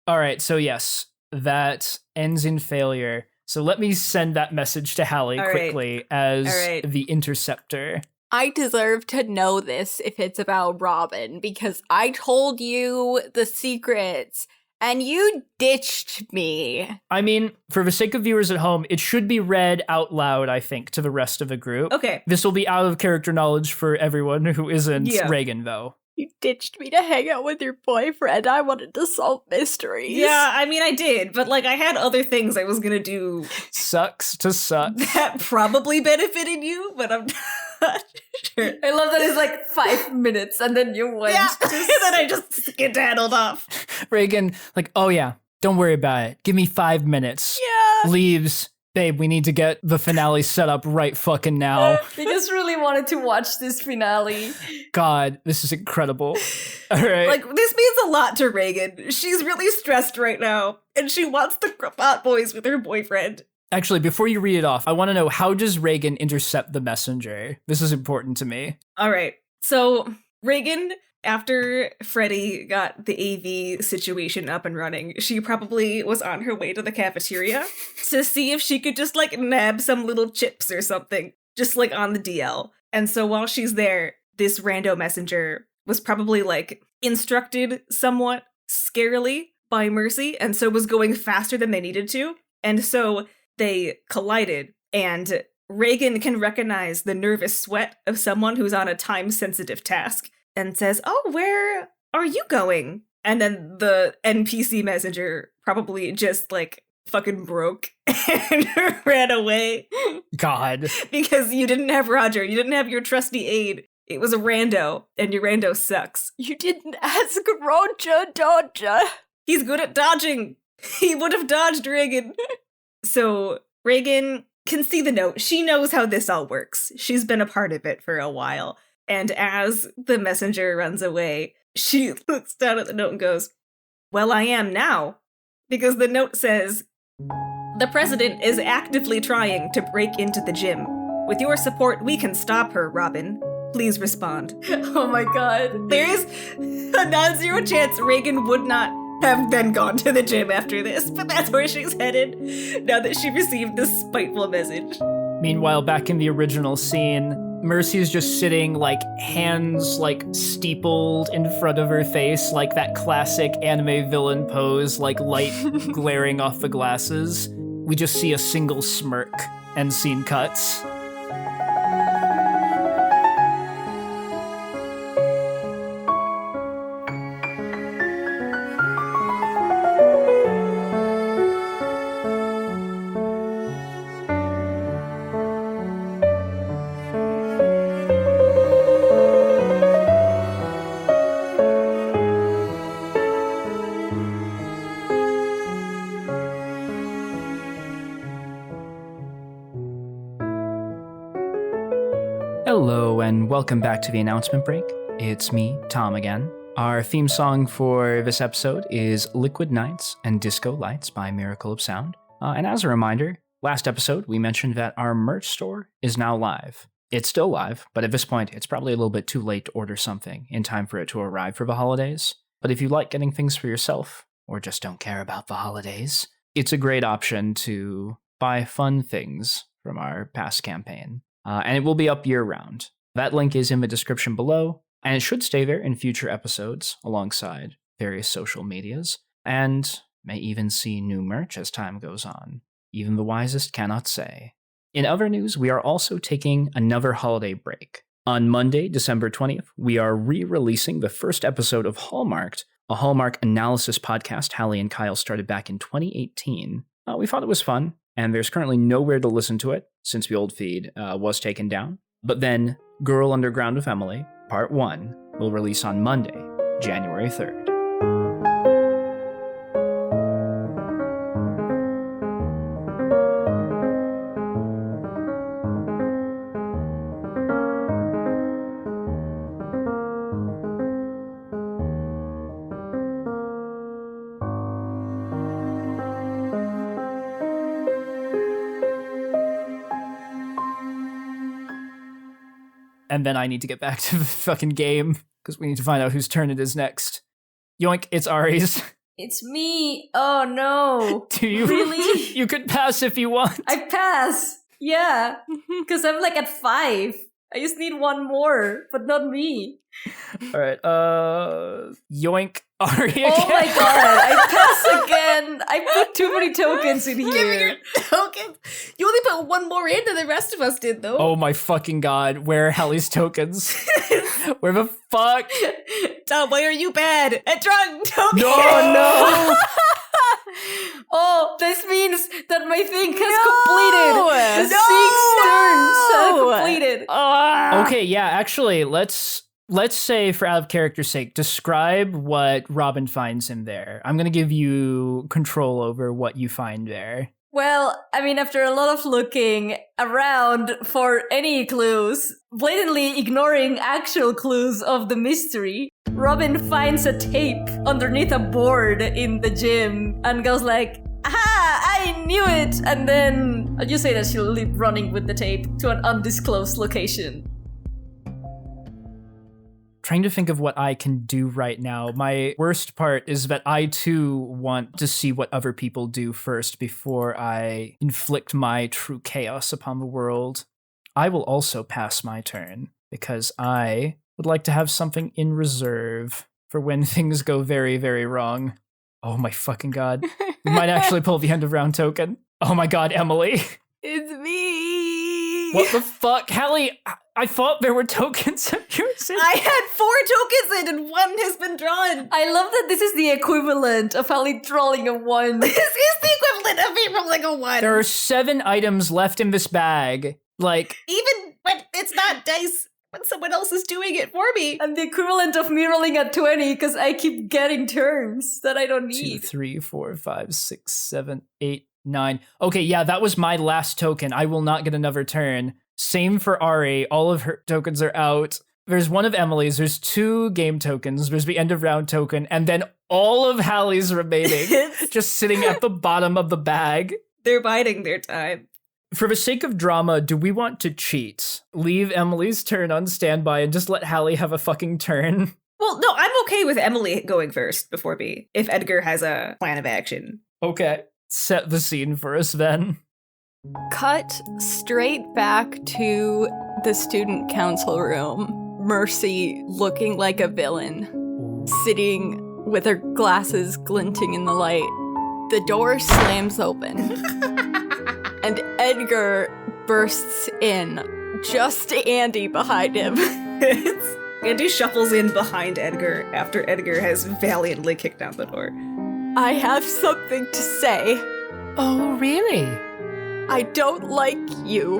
A: All right, so yes, that ends in failure. So let me send that message to Hallie quickly as the interceptor.
C: I deserve to know this if it's about Robyn, because I told you the secrets and you ditched me.
A: I mean, for the sake of viewers at home, it should be read out loud, I think, to the rest of the group.
D: Okay.
A: This will be out of character knowledge for everyone who isn't Reagan, though.
C: You ditched me to hang out with your boyfriend. I wanted to solve mysteries.
D: Yeah, I mean, I did, but like I had other things I was gonna do.
A: Sucks to suck.
D: That probably benefited you, but I'm not sure.
B: I love that it's like 5 minutes and then you went.
D: Yeah, and then I just skedaddled off.
A: Reagan, like, oh yeah, don't worry about it. Give me 5 minutes.
C: Yeah.
A: Leaves. Babe, we need to get the finale set up right fucking now.
B: We just really wanted to watch this finale.
A: God, this is incredible. All right.
D: Like, this means a lot to Reagan. She's really stressed right now, and she wants the hot boys with her boyfriend.
A: Actually, before you read it off, I want to know, how does Reagan intercept the messenger? This is important to me.
D: All right. So, Reagan, after Freddie got the AV situation up and running, she probably was on her way to the cafeteria to see if she could just, like, nab some little chips or something, just, like, on the DL. And so while she's there, this rando messenger was probably, like, instructed somewhat scarily by Mercy, and so was going faster than they needed to. And so they collided, and Reagan can recognize the nervous sweat of someone who's on a time-sensitive task and says, "Oh, where are you going?" And then the NPC messenger probably just, like, fucking broke and ran away.
A: God.
D: Because you didn't have Roger. You didn't have your trusty aide. It was a rando, and your rando sucks.
C: You didn't ask Roger, Dodger.
D: He's good at dodging. He would have dodged Reagan. So Reagan can see the note. She knows how this all works. She's been a part of it for a while. And as the messenger runs away, she looks down at the note and goes, "Well, I am now." Because the note says, "The president is actively trying to break into the gym. With your support, we can stop her, Robyn. Please respond."
B: Oh my god.
D: There is a non-zero chance Reagan would not have then gone to the gym after this, but that's where she's headed now that she received this spiteful message.
A: Meanwhile, back in the original scene, Mercy is just sitting, like, hands, like, steepled in front of her face, like that classic anime villain pose, like light glaring off the glasses. We just see a single smirk, and scene cuts. and welcome back to the announcement break. It's me, Tom, again. Our theme song for this episode is Liquid Nights and Disco Lights by Miracle of Sound. And as a reminder, last episode we mentioned that our merch store is now live. It's still live, but at this point it's probably a little bit too late to order something in time for it to arrive for the holidays. But if you like getting things for yourself, or just don't care about the holidays, it's a great option to buy fun things from our past campaign. And it will be up year-round. That link is in the description below, and it should stay there in future episodes alongside various social medias, and may even see new merch as time goes on. Even the wisest cannot say. In other news, we are also taking another holiday break. On Monday, December 20th, we are re-releasing the first episode of Hallmarked, a Hallmark analysis podcast Hallie and Kyle started back in 2018. We thought it was fun, and there's currently nowhere to listen to it since the old feed was taken down. But then, Girl Underground with Emily, Part 1, will release on Monday, January 3rd. And then I need to get back to the fucking game, because we need to find out whose turn it is next. Yoink, it's Ari's.
B: It's me. Oh no.
A: Do you
B: really?
A: You could pass if you want.
B: I pass. Yeah. Because I'm like at 5. I just need one more, but not me.
A: Alright, yoink, Ari again.
B: Oh my god, I pass again. I put too many tokens in
D: Give me
B: here.
D: your token. You only put one more in than the rest of us did, though.
A: Oh my fucking god, where are Hallie's tokens? Where the fuck?
D: Tom, why are you bad at drawing tokens?
A: No!
B: Oh, this means that my thing has completed. The 6 turns have completed.
A: Okay, yeah, actually, let's say, for out of character's sake, describe what Robyn finds in there. I'm gonna give you control over what you find there.
B: Well, I mean, after a lot of looking around for any clues, blatantly ignoring actual clues of the mystery, Robyn finds a tape underneath a board in the gym and goes like, "Aha! I knew it!" And then I'll just say that she'll leap running with the tape to an undisclosed location.
A: Trying to think of what I can do right now. My worst part is that I too want to see what other people do first before I inflict my true chaos upon the world. I will also pass my turn because I would like to have something in reserve for when things go very, very wrong. Oh my fucking god. We might actually pull the end of round token. Oh my god, Emily.
C: It's me.
A: What the fuck? Hallie, I thought there were tokens of yours in.
D: I had 4 tokens in and 1 has been drawn.
B: I love that this is the equivalent of Hallie trolling a 1.
D: This is the equivalent of me rolling a 1.
A: There are 7 items left in this bag. Like,
D: Even when it's not dice, when someone else is doing it for me.
B: And the equivalent of me rolling a 20 because I keep getting turns that I don't
A: 2,
B: need.
A: 3, 4, 5, 6, 7, 8, 9. Okay, yeah, that was my last token. I will not get another turn. Same for Ari. All of her tokens are out. There's one of Emily's. There's 2 game tokens. There's the end of round token. And then all of Hallie's remaining. Just sitting at the bottom of the bag.
D: They're biding their time.
A: For the sake of drama, do we want to cheat? Leave Emily's turn on standby and just let Hallie have a fucking turn?
D: Well, no, I'm okay with Emily going first before me, if Edgar has a plan of action.
A: Okay. Set the scene for us then.
C: Cut straight back to the student council room. Mercy looking like a villain, sitting with her glasses glinting in the light. The door slams open, and Edgar bursts in, just Andy behind him.
D: Andy shuffles in behind Edgar after Edgar has valiantly kicked down the door.
C: I have something to say.
A: Oh, really?
C: I don't like you.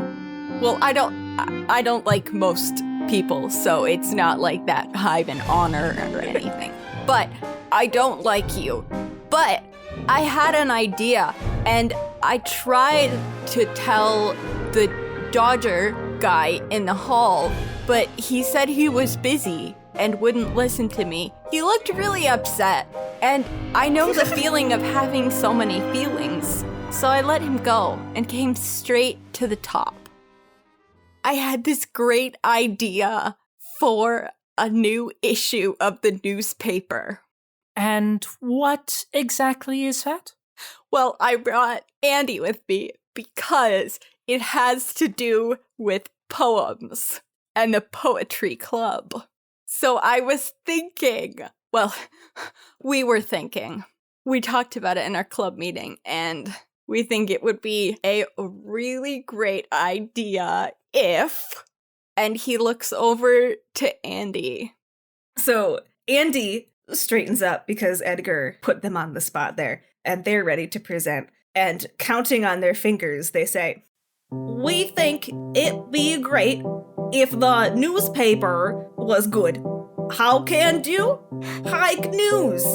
C: Well, I don't like most people, so it's not like that high in honor or anything. But I don't like you. But I had an idea, and I tried to tell the Dodger guy in the hall but he said he was busy and wouldn't listen to me. He looked really upset, and I know the feeling of having so many feelings, so I let him go and came straight to the top. I had this great idea for a new issue of the newspaper.
A: And what exactly is that?
C: Well, I brought Andy with me because it has to do with poems and the poetry club. So I was thinking, well, we were thinking. We talked about it in our club meeting, and we think it would be a really great idea if... And he looks over to Andy.
D: So Andy straightens up because Edgar put them on the spot there, and they're ready to present. And counting on their fingers, they say, "We think it'd be great if the newspaper was good. How can do? Hike news."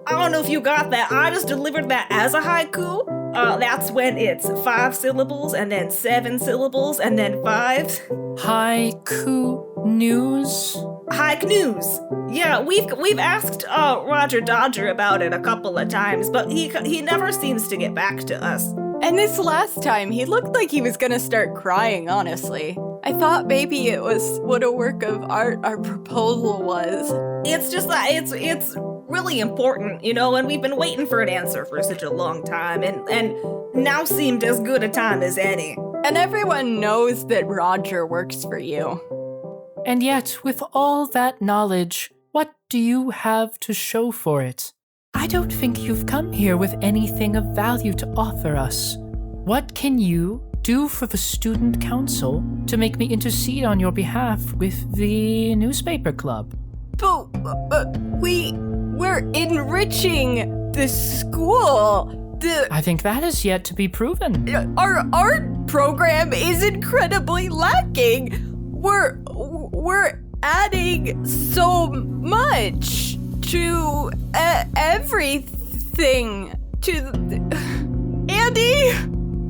D: I don't know if you got that. I just delivered that as a haiku. That's when it's 5 syllables, and then 7 syllables, and then 5.
A: Haiku news?
D: Hike news. Yeah, we've asked Roger Dodger about it a couple of times, but he never seems to get back to us.
C: And this last time, he looked like he was gonna start crying, honestly. I thought maybe it was what a work of art our proposal was.
D: It's just that it's really important, you know, and we've been waiting for an answer for such a long time, and now seemed as good a time as any.
C: And everyone knows that Roger works for you.
A: And yet, with all that knowledge, what do you have to show for it? I don't think you've come here with anything of value to offer us. What can you do for the student council to make me intercede on your behalf with the newspaper club?
C: But we're enriching the school.
A: I think that is yet to be proven.
C: Our art program is incredibly lacking. We're adding so much to everything. Andy?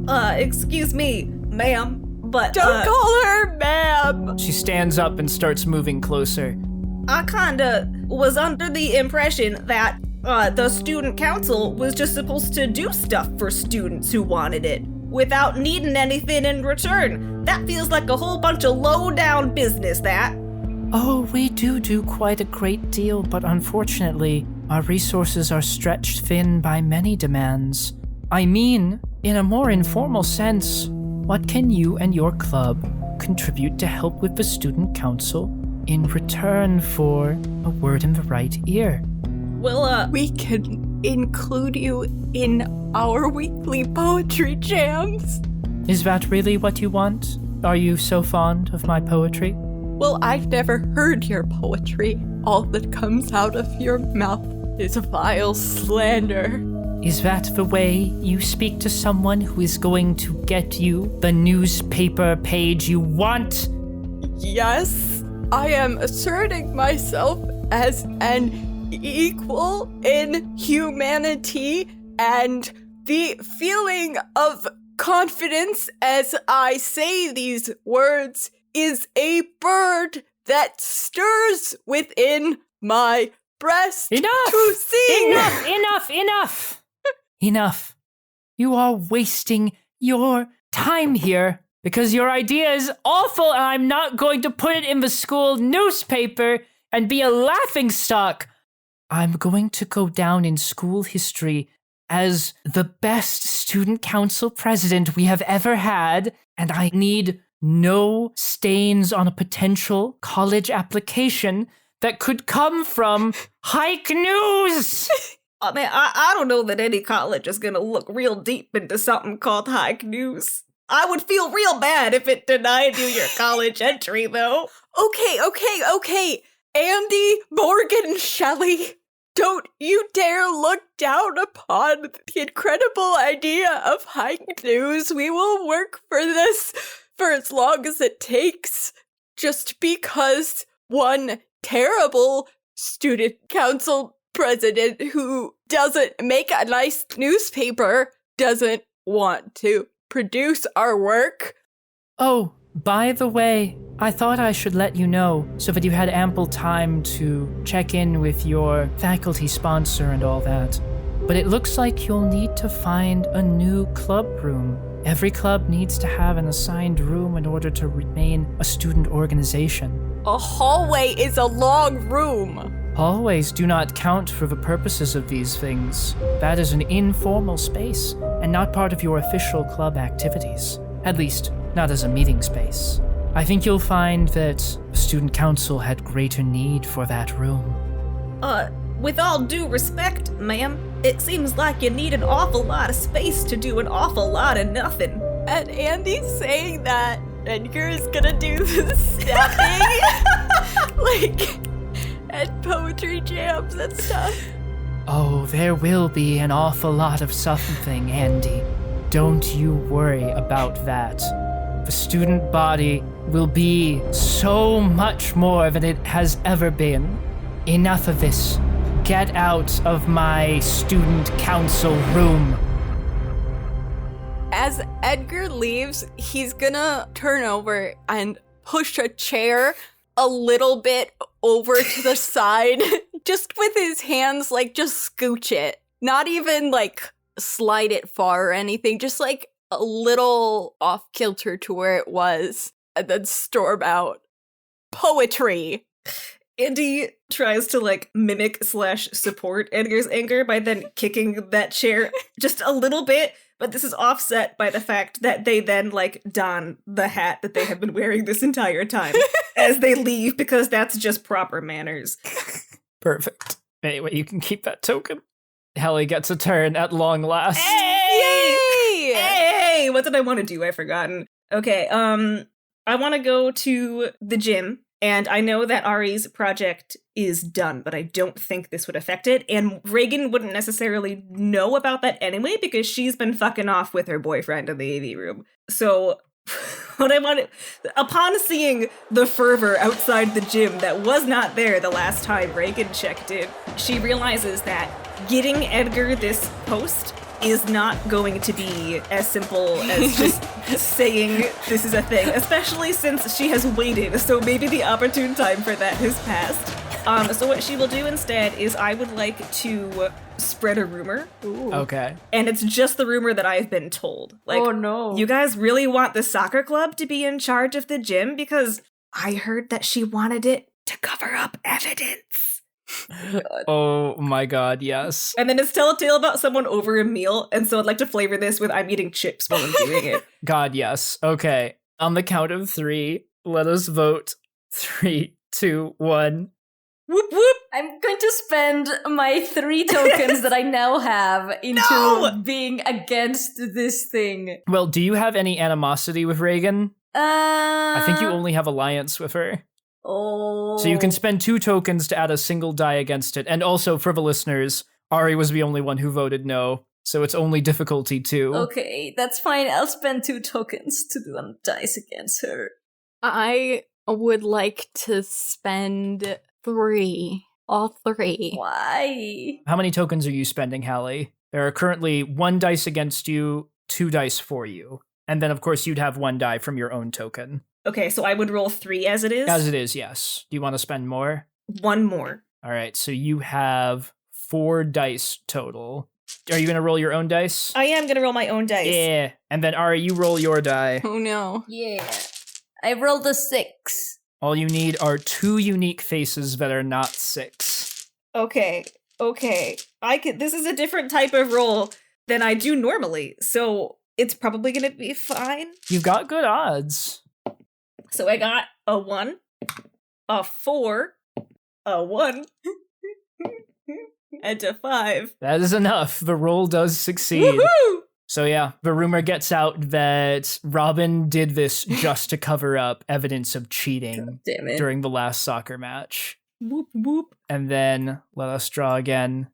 D: Excuse me, ma'am, but
C: Don't call her ma'am.
A: She stands up and starts moving closer.
D: I kinda was under the impression that the student council was just supposed to do stuff for students who wanted it without needing anything in return. That feels like a whole bunch of low-down business, that.
A: Oh, we do quite a great deal, but unfortunately, our resources are stretched thin by many demands. I mean, in a more informal sense, what can you and your club contribute to help with the student council in return for a word in the right ear?
D: Well,
C: we can include you in our weekly poetry jams.
A: Is that really what you want? Are you so fond of my poetry?
C: Well, I've never heard your poetry. All that comes out of your mouth is vile slander.
A: Is that the way you speak to someone who is going to get you the newspaper page you want?
C: Yes, I am asserting myself as an equal in humanity, and the feeling of confidence as I say these words is a bird that stirs within my breast
A: Enough!
C: to sing.
A: Enough! Enough. You are wasting your time here because your idea is awful and I'm not going to put it in the school newspaper and be a laughingstock. I'm going to go down in school history as the best student council president we have ever had, and I need no stains on a potential college application that could come from Hike News.
D: I mean, I don't know that any college is gonna look real deep into something called Hike News. I would feel real bad if it denied you your college entry, though.
C: Okay. Andy, Morgan, Shelley, don't you dare look down upon the incredible idea of Hike News. We will work for this for as long as it takes. Just because one terrible student council president who doesn't make a nice newspaper doesn't want to produce our work.
A: Oh, By the way, I thought I should let you know so that you had ample time to check in with your faculty sponsor and all that. But it looks like you'll need to find a new club room. Every club needs to have an assigned room in order to remain a student organization.
C: A hallway is a long room.
A: Hallways do not count for the purposes of these things. That is an informal space and not part of your official club activities. At least, not as a meeting space. I think you'll find that the student council had greater need for that room.
D: With all due respect, ma'am, it seems like you need an awful lot of space to do an awful lot of nothing.
C: And Andy's saying that Edgar is gonna do the stepping, like, and poetry jams and stuff.
A: Oh, there will be an awful lot of something, Andy. Don't you worry about that. The student body will be so much more than it has ever been. Enough of this. Get out of my student council room.
C: As Edgar leaves, he's gonna turn over and push a chair a little bit over to the side, just with his hands, like, just scooch it. Not even, like, slide it far or anything, just, like, a little off kilter to where it was, and then storm out. Poetry.
D: Andy tries to, like, mimic / support Edgar's anger by then kicking that chair just a little bit, but this is offset by the fact that they then, like, don the hat that they have been wearing this entire time as they leave, because that's just proper manners.
A: Perfect. Anyway, you can keep that token. Helly gets a turn at long last.
D: Hey! Hey! What did I want to do? I've forgotten. Okay, I want to go to the gym. And I know that Ari's project is done, but I don't think this would affect it. And Reagan wouldn't necessarily know about that anyway, because she's been fucking off with her boyfriend in the AV room. So what I wanted, upon seeing the fervor outside the gym that was not there the last time Reagan checked in, she realizes that getting Edgar this post is not going to be as simple as just saying this is a thing, especially since she has waited, so maybe the opportune time for that has passed. So what she will do instead is I would like to spread a rumor.
C: Ooh.
A: Okay.
D: And it's just the rumor that I've been told. Like,
B: oh no.
D: You guys really want the soccer club to be in charge of the gym? Because I heard that she wanted it to cover up evidence.
A: Oh my god, yes.
D: And then it's tell a tale about someone over a meal, and so I'd like to flavor this with I'm eating chips while I'm doing it.
A: God, yes. Okay. On the count of 3, let us vote. 3, 2, 1.
D: Whoop whoop!
B: I'm going to spend my 3 tokens that I now have into being against this thing.
A: Well, do you have any animosity with Reagan? I think you only have alliance with her.
B: Oh.
A: So you can spend 2 tokens to add a single die against it. And also, for the listeners, Ari was the only one who voted no, so it's only difficulty 2.
B: Okay, that's fine. I'll spend 2 tokens to do on dice against her.
C: I would like to spend 3. All 3.
B: Why?
A: How many tokens are you spending, Hallie? There are currently 1 dice against you, 2 dice for you. And then, of course, you'd have 1 die from your own token.
D: Okay, so I would roll 3 as it is?
A: As it is, yes. Do you want to spend more?
D: 1 more.
A: All right, so you have 4 dice total. Are you going to roll your own dice?
D: I am going to roll my own dice.
A: Yeah. And then, Ari, you roll your die.
C: Oh no.
B: Yeah. I rolled a 6.
A: All you need are 2 unique faces that are not 6.
D: Okay. This is a different type of roll than I do normally, so it's probably going to be fine.
A: You've got good odds.
D: So I got a 1, a 4, a 1, and a 5.
A: That is enough. The roll does succeed.
D: Woohoo!
A: So yeah, the rumor gets out that Robyn did this just to cover up evidence of cheating
B: Damn it.
A: during the last soccer match.
D: Whoop whoop.
A: And then let us draw again.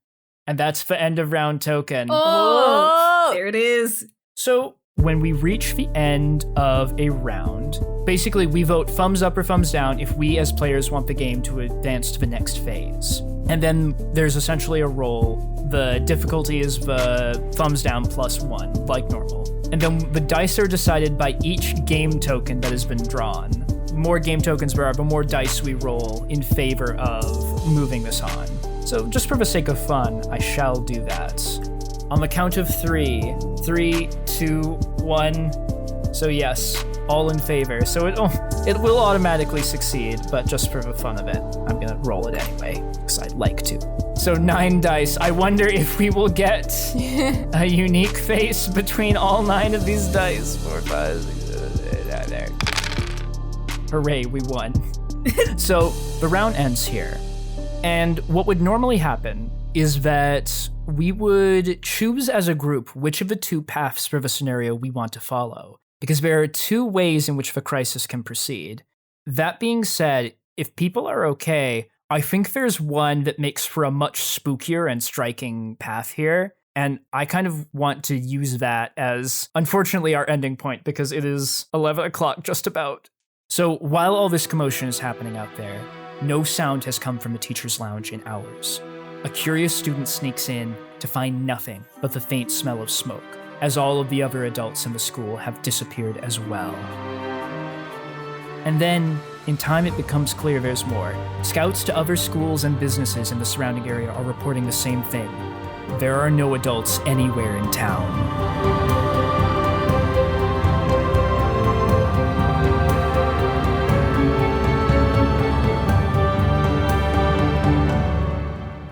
A: And that's the end of round token.
B: Oh!
D: There it is.
A: So when we reach the end of a round, basically we vote thumbs up or thumbs down if we as players want the game to advance to the next phase. And then there's essentially a roll. The difficulty is the thumbs down plus 1, like normal. And then the dice are decided by each game token that has been drawn. The more game tokens there are, the more dice we roll in favor of moving this on. So just for the sake of fun, I shall do that. On the count of 3. 3, 2, 1. So yes, all in favor. So it will automatically succeed, but just for the fun of it, I'm gonna roll it anyway, because I'd like to. So 9 dice. I wonder if we will get a unique face between all 9 of these dice. 4, 5, 6, 7, there. Hooray, we won. So the round ends here. And what would normally happen is that we would choose as a group which of the 2 paths for the scenario we want to follow, because there are 2 ways in which the crisis can proceed. That being said, if people are okay, I think there's one that makes for a much spookier and striking path here, and I kind of want to use that as, unfortunately, our ending point, because it is 11 o'clock just about. So while all this commotion is happening out there, no sound has come from the teacher's lounge in hours. A curious student sneaks in to find nothing but the faint smell of smoke, as all of the other adults in the school have disappeared as well. And then, in time, it becomes clear there's more. Scouts to other schools and businesses in the surrounding area are reporting the same thing. There are no adults anywhere in town.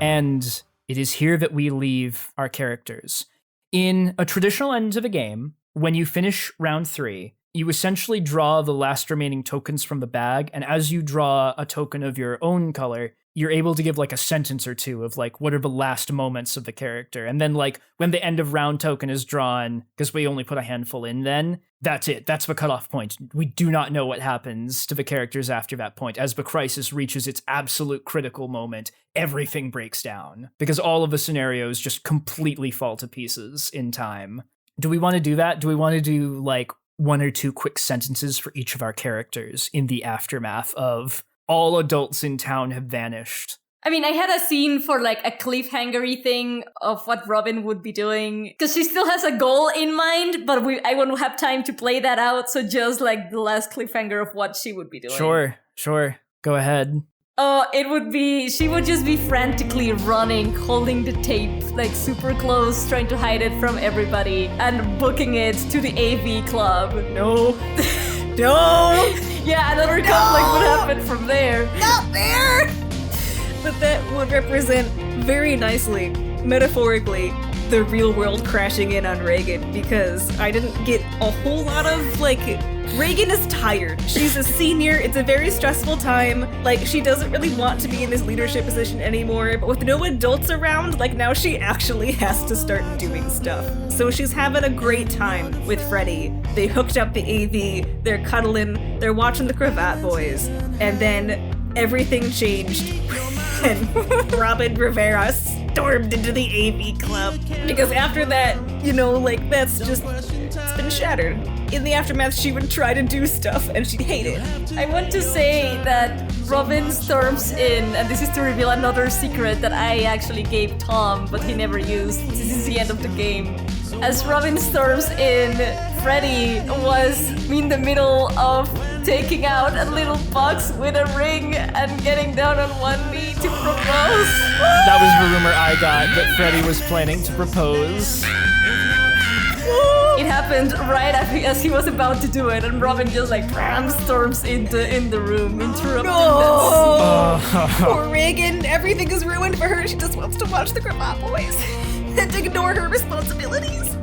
A: And it is here that we leave our characters. In a traditional end to the game, when you finish round 3, you essentially draw the last remaining tokens from the bag, and as you draw a token of your own color, you're able to give like a sentence or two of like what are the last moments of the character. And then like when the end of round token is drawn, because we only put a handful in then, that's it. That's the cutoff point. We do not know what happens to the characters after that point. As the crisis reaches its absolute critical moment, everything breaks down because all of the scenarios just completely fall to pieces in time. Do we want to do that? Do we want to do like 1 or 2 quick sentences for each of our characters in the aftermath of all adults in town have vanished?
B: I mean, I had a scene for like a cliffhanger-y thing of what Robyn would be doing, because she still has a goal in mind, but I won't have time to play that out, so just like the last cliffhanger of what she would be doing.
A: Sure. Go ahead.
B: Oh, she would just be frantically running, holding the tape like super close, trying to hide it from everybody, and booking it to the AV club.
D: No. No!
B: Yeah, another conflict would happen from there.
C: Not there!
D: But that would represent very nicely, metaphorically, the real world crashing in on Reagan, because I didn't get a whole lot of, like, Reagan is tired. She's a senior. It's a very stressful time. Like, she doesn't really want to be in this leadership position anymore, but with no adults around, like, now she actually has to start doing stuff. So she's having a great time with Freddie. They hooked up the AV, they're cuddling, they're watching the Cravat Boys, and then everything changed and Robyn Rivera stormed into the AV club. Because after that, you know, like, that's just, it's been shattered. In the aftermath, she would try to do stuff, and she'd hate it.
B: I want to say that Robyn storms in, and this is to reveal another secret that I actually gave Tom, but he never used. This is the end of the game. As Robyn storms in, Freddie was in the middle of taking out a little box with a ring and getting down on one knee to propose.
A: That was the rumor I got, that Freddie was planning to propose.
B: It happened right as he was about to do it, and Robyn just like storms in the room, interrupting this.
D: Poor Reagan, everything is ruined for her. She just wants to watch the Cravat Boys and ignore her responsibilities.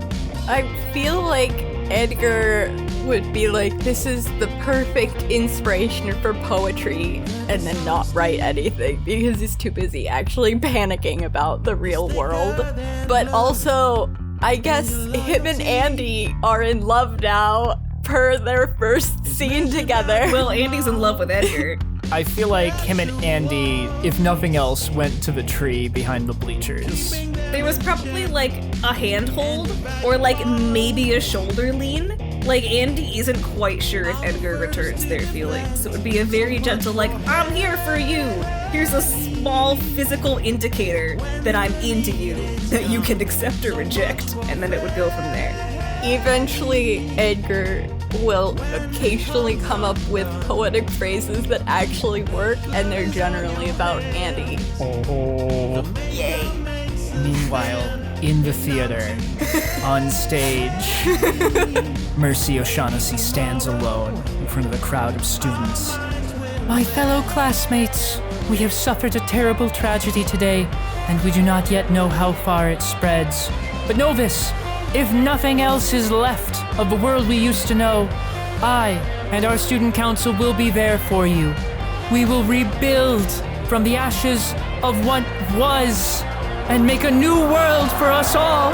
C: I feel like Edgar would be like, this is the perfect inspiration for poetry, and then not write anything because he's too busy actually panicking about the real world. But also, I guess him and Andy are in love now per their first scene together.
D: Well, Andy's in love with Edgar.
A: I feel like him and Andy, if nothing else, went to the tree behind the bleachers.
D: There was probably like a handhold or like maybe a shoulder lean. Like, Andy isn't quite sure if Edgar returns their feelings. So it would be a very gentle, like, I'm here for you. Here's a small physical indicator that I'm into you, that you can accept or reject. And then it would go from there.
C: Eventually, Edgar will occasionally come up with poetic phrases that actually work, and they're generally about Andy.
A: Oh.
C: Yay.
A: Meanwhile, in the theater, on stage, Mercy O'Shaughnessy stands alone in front of a crowd of students. My fellow classmates, we have suffered a terrible tragedy today, and we do not yet know how far it spreads. But know this, if nothing else is left of the world we used to know, I and our student council will be there for you. We will rebuild from the ashes of what was and make a new world for us all.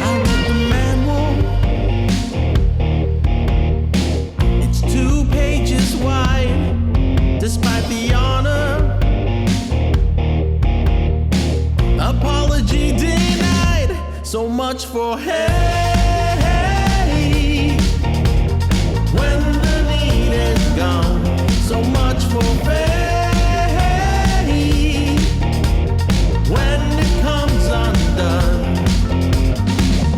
E: I read the manual. It's 2 pages wide, despite the honor. Apology denied. So much for hey. When the need is gone, so much for faith. When it comes undone,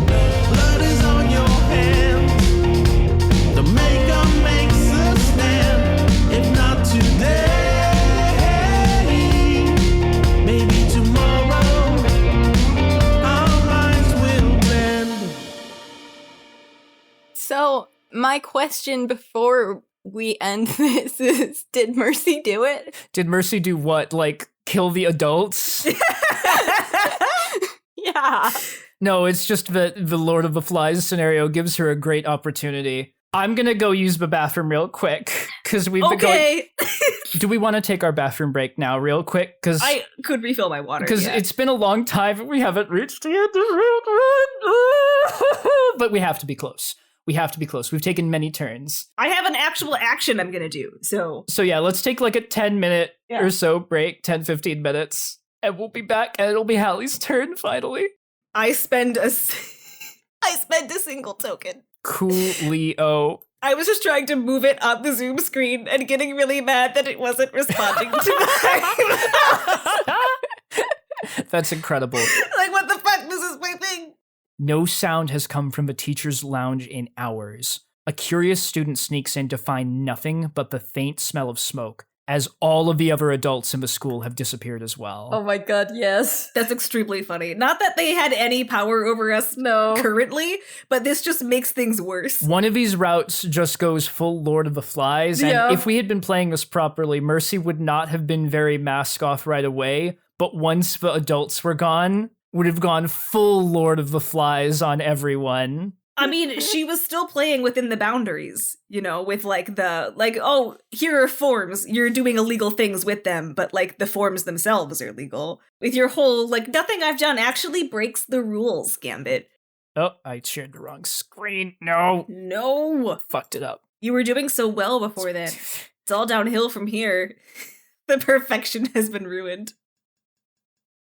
E: blood is on your hands. The maker makes a stand. If not today, maybe tomorrow, our minds will bend.
C: So, my question before we end this is, did Mercy do it?
A: Did Mercy do what? Like, kill the adults?
C: Yeah.
A: No, it's just that the Lord of the Flies scenario gives her a great opportunity. I'm gonna go use the bathroom real quick, because we've been going...
D: Okay.
A: Do we want to take our bathroom break now real quick? Because
D: I could refill my water.
A: Because
D: yeah.
A: it's been a long time and we haven't reached the end of it. But we have to be close. We have to be close. We've taken many turns.
D: I have an actual action I'm gonna do, so.
A: So yeah, let's take like a 10-minute or so break, 10, 15 minutes, and we'll be back and it'll be Hallie's turn finally.
D: I spend a single token.
A: Coolio.
D: I was just trying to move it on the Zoom screen and getting really mad that it wasn't responding to mine.
A: That's incredible.
D: Like, what the fuck? This is my thing.
A: No sound has come from the teacher's lounge in hours. A curious student sneaks in to find nothing but the faint smell of smoke, as all of the other adults in the school have disappeared as well.
B: Oh my god, yes.
D: That's extremely funny. Not that they had any power over us currently, but this just makes things worse.
A: One of these routes just goes full Lord of the Flies, and if we had been playing this properly, Mercy would not have been very mask off right away, but once the adults were gone, would have gone full Lord of the Flies on everyone.
D: I mean, she was still playing within the boundaries, you know, with oh, here are forms, you're doing illegal things with them, but like the forms themselves are legal. With your whole, like, nothing I've done actually breaks the rules, Gambit.
A: Oh, I shared the wrong screen. No. Fucked it up.
D: You were doing so well before then. It's all downhill from here. The perfection has been ruined.